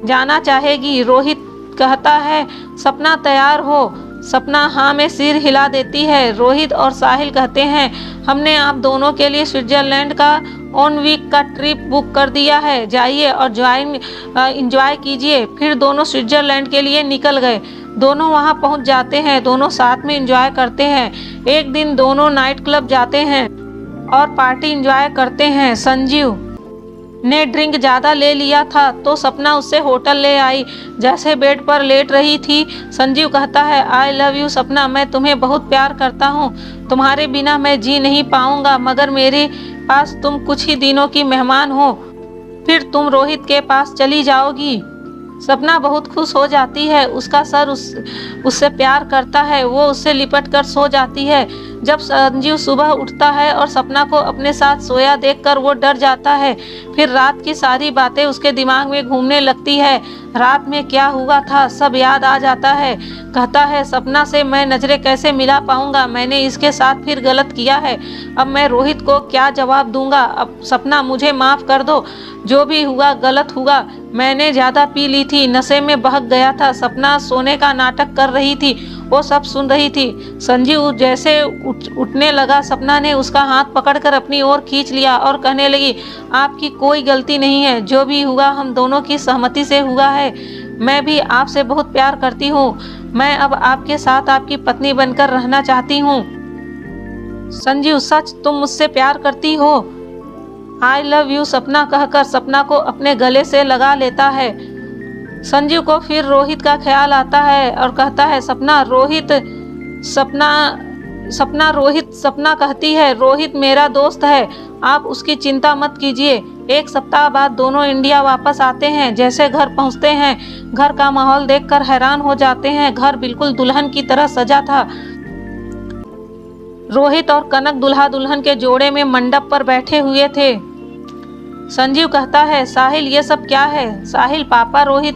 जाना चाहेगी। रोहित कहता है सपना तैयार हो। सपना हाँ में सिर हिला देती है। रोहित और साहिल कहते हैं हमने आप दोनों के लिए स्विट्जरलैंड का 1 वीक का ट्रिप बुक कर दिया है, जाइए और एंजॉय कीजिए। फिर दोनों स्विट्जरलैंड के लिए निकल गए। दोनों वहां पहुंच जाते हैं। दोनों साथ में एंजॉय करते हैं। एक दिन दोनों नाइट क्लब जाते हैं और पार्टी एंजॉय करते हैं। संजीव ने ड्रिंक ज़्यादा ले लिया था तो सपना उससे होटल ले आई। जैसे बेड पर लेट रही थी, संजीव कहता है, आई लव यू सपना, मैं तुम्हें बहुत प्यार करता हूँ, तुम्हारे बिना मैं जी नहीं पाऊँगा, मगर मेरे पास तुम कुछ ही दिनों की मेहमान हो, फिर तुम रोहित के पास चली जाओगी। सपना बहुत खुश हो जाती है, उसका सर उससे प्यार करता है, वो उससे लिपट कर सो जाती है। जब संजीव सुबह उठता है और सपना को अपने साथ सोया देखकर वो डर जाता है। फिर रात की सारी बातें उसके दिमाग में घूमने लगती है। रात में क्या हुआ था सब याद आ जाता है। कहता है, सपना से मैं नजरें कैसे मिला पाऊंगा, मैंने इसके साथ फिर गलत किया है, अब मैं रोहित को क्या जवाब दूंगा। अब सपना मुझे माफ़ कर दो, जो भी हुआ गलत हुआ, मैंने ज़्यादा पी ली थी, नशे में बहक गया था। सपना सोने का नाटक कर रही थी, वो सब सुन रही थी। संजीव जैसे उठने लगा, सपना ने उसका हाथ पकड़कर अपनी ओर खींच लिया और कहने लगी, आपकी कोई गलती नहीं है, जो भी हुआ हम दोनों की सहमति से हुआ है। मैं भी आपसे बहुत प्यार करती हूँ, मैं अब आपके साथ आपकी पत्नी बनकर रहना चाहती हूँ। संजीव, सच तुम मुझसे प्यार करती हो? आई लव यू सपना कहकर सपना को अपने गले से लगा लेता है। संजीव को फिर रोहित का ख्याल आता है और कहता है, सपना रोहित। सपना कहती है, रोहित मेरा दोस्त है, आप उसकी चिंता मत कीजिए। एक सप्ताह बाद दोनों इंडिया वापस आते हैं। जैसे घर पहुंचते हैं, घर का माहौल देखकर हैरान हो जाते हैं। घर बिल्कुल दुल्हन की तरह सजा था। रोहित और कनक दुल्हा दुल्हन के जोड़े में मंडप पर बैठे हुए थे। संजीव कहता है, साहिल ये सब क्या है? साहिल, पापा रोहित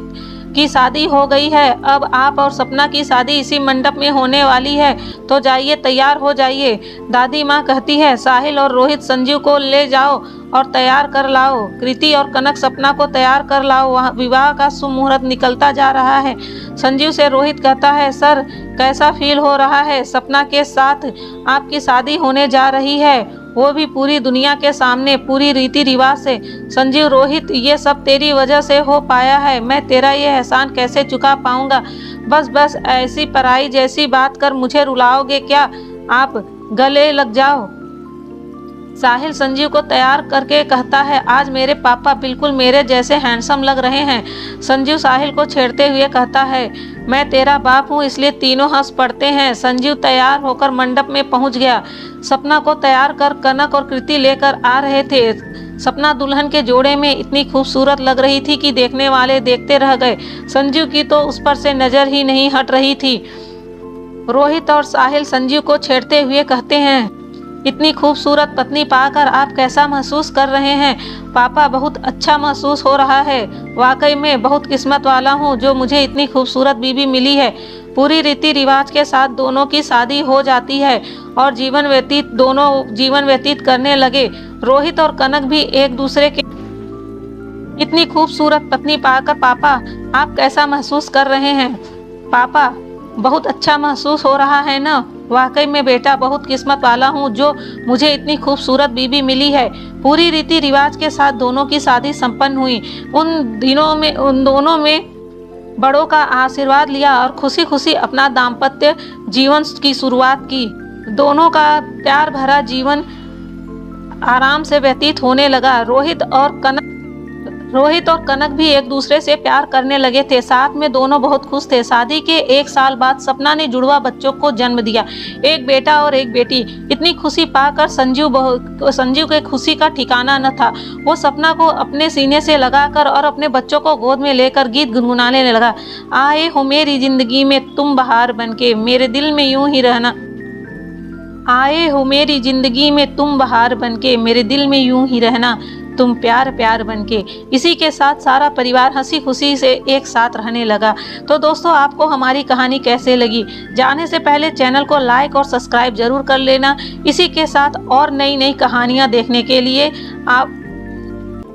की शादी हो गई है, अब आप और सपना की शादी इसी मंडप में होने वाली है, तो जाइए तैयार हो जाइए। दादी माँ कहती है, साहिल और रोहित संजीव को ले जाओ और तैयार कर लाओ। कृति और कनक सपना को तैयार कर लाओ, वहाँ विवाह का शुभ मुहूर्त निकलता जा रहा है। संजीव से रोहित कहता है, सर कैसा फील हो रहा है? सपना के साथ आपकी शादी होने जा रही है, वो भी पूरी दुनिया के सामने, पूरी रीति रिवाज से। संजीव, रोहित ये सब तेरी वजह से हो पाया है, मैं तेरा ये एहसान कैसे चुका पाऊंगा? बस ऐसी पराई जैसी बात कर मुझे रुलाओगे क्या? आप गले लग जाओ। साहिल संजीव को तैयार करके कहता है, आज मेरे पापा बिल्कुल मेरे जैसे हैंडसम लग रहे हैं। संजीव साहिल को छेड़ते हुए कहता है, मैं तेरा बाप हूँ इसलिए तीनों हंस पड़ते हैं। संजीव तैयार होकर मंडप में पहुँच गया। सपना को तैयार कर कनक और कृति लेकर आ रहे थे। सपना दुल्हन के जोड़े में इतनी खूबसूरत लग रही थी कि देखने वाले देखते रह गए। संजीव की तो उस पर से नजर ही नहीं हट रही थी। रोहित और साहिल संजीव को छेड़ते हुए कहते हैं, इतनी खूबसूरत पत्नी पाकर आप कैसा महसूस कर रहे हैं? पापा, बहुत अच्छा महसूस हो रहा है, वाकई में बहुत किस्मत वाला हूँ जो मुझे इतनी खूबसूरत बीवी मिली है। पूरी रीति रिवाज के साथ दोनों की शादी हो जाती है और दोनों जीवन व्यतीत करने लगे। रोहित और कनक भी एक दूसरे के इतनी खूबसूरत पत्नी पाकर पापा आप कैसा महसूस कर रहे हैं? पापा, बहुत अच्छा महसूस हो रहा है ना? वाकई में बेटा बहुत किस्मत वाला हूँ जो मुझे इतनी खूबसूरत बीवी मिली है। पूरी रीति रिवाज के साथ दोनों की शादी संपन्न हुई। उन दोनों में बड़ों का आशीर्वाद लिया और खुशी खुशी अपना दाम्पत्य जीवन की शुरुआत की। दोनों का प्यार भरा जीवन आराम से व्यतीत होने लगा। रोहित और कनक भी एक दूसरे से प्यार करने लगे थे। साथ में दोनों बहुत खुश थे। शादी के 1 साल बाद सपना ने जुड़वा बच्चों को जन्म दिया, एक बेटा और एक बेटी। इतनी खुशी पाकर संजीव के खुशी का ठिकाना न था। वो सपना को अपने सीने से लगाकर और अपने बच्चों को गोद में लेकर गीत गुनगुनाने लगा। आए हो मेरी जिंदगी में तुम बहार बनके, मेरे दिल में यूं ही रहना। आए हो मेरी जिंदगी में तुम बहार बनके, मेरे दिल में यूं ही रहना, तुम प्यार प्यार बनके। इसी के साथ सारा परिवार हंसी खुशी से एक साथ रहने लगा। तो दोस्तों, आपको हमारी कहानी कैसे लगी? जाने से पहले चैनल को लाइक और सब्सक्राइब जरूर कर लेना। इसी के साथ और नई नई कहानियाँ देखने के लिए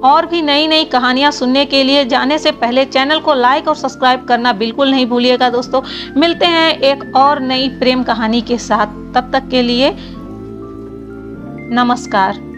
और भी नई नई कहानियाँ सुनने के लिए जाने से पहले चैनल को लाइक और सब्सक्राइब करना बिल्कुल नहीं भूलिएगा। दोस्तों, मिलते हैं एक और नई प्रेम कहानी के साथ। तब तक के लिए नमस्कार।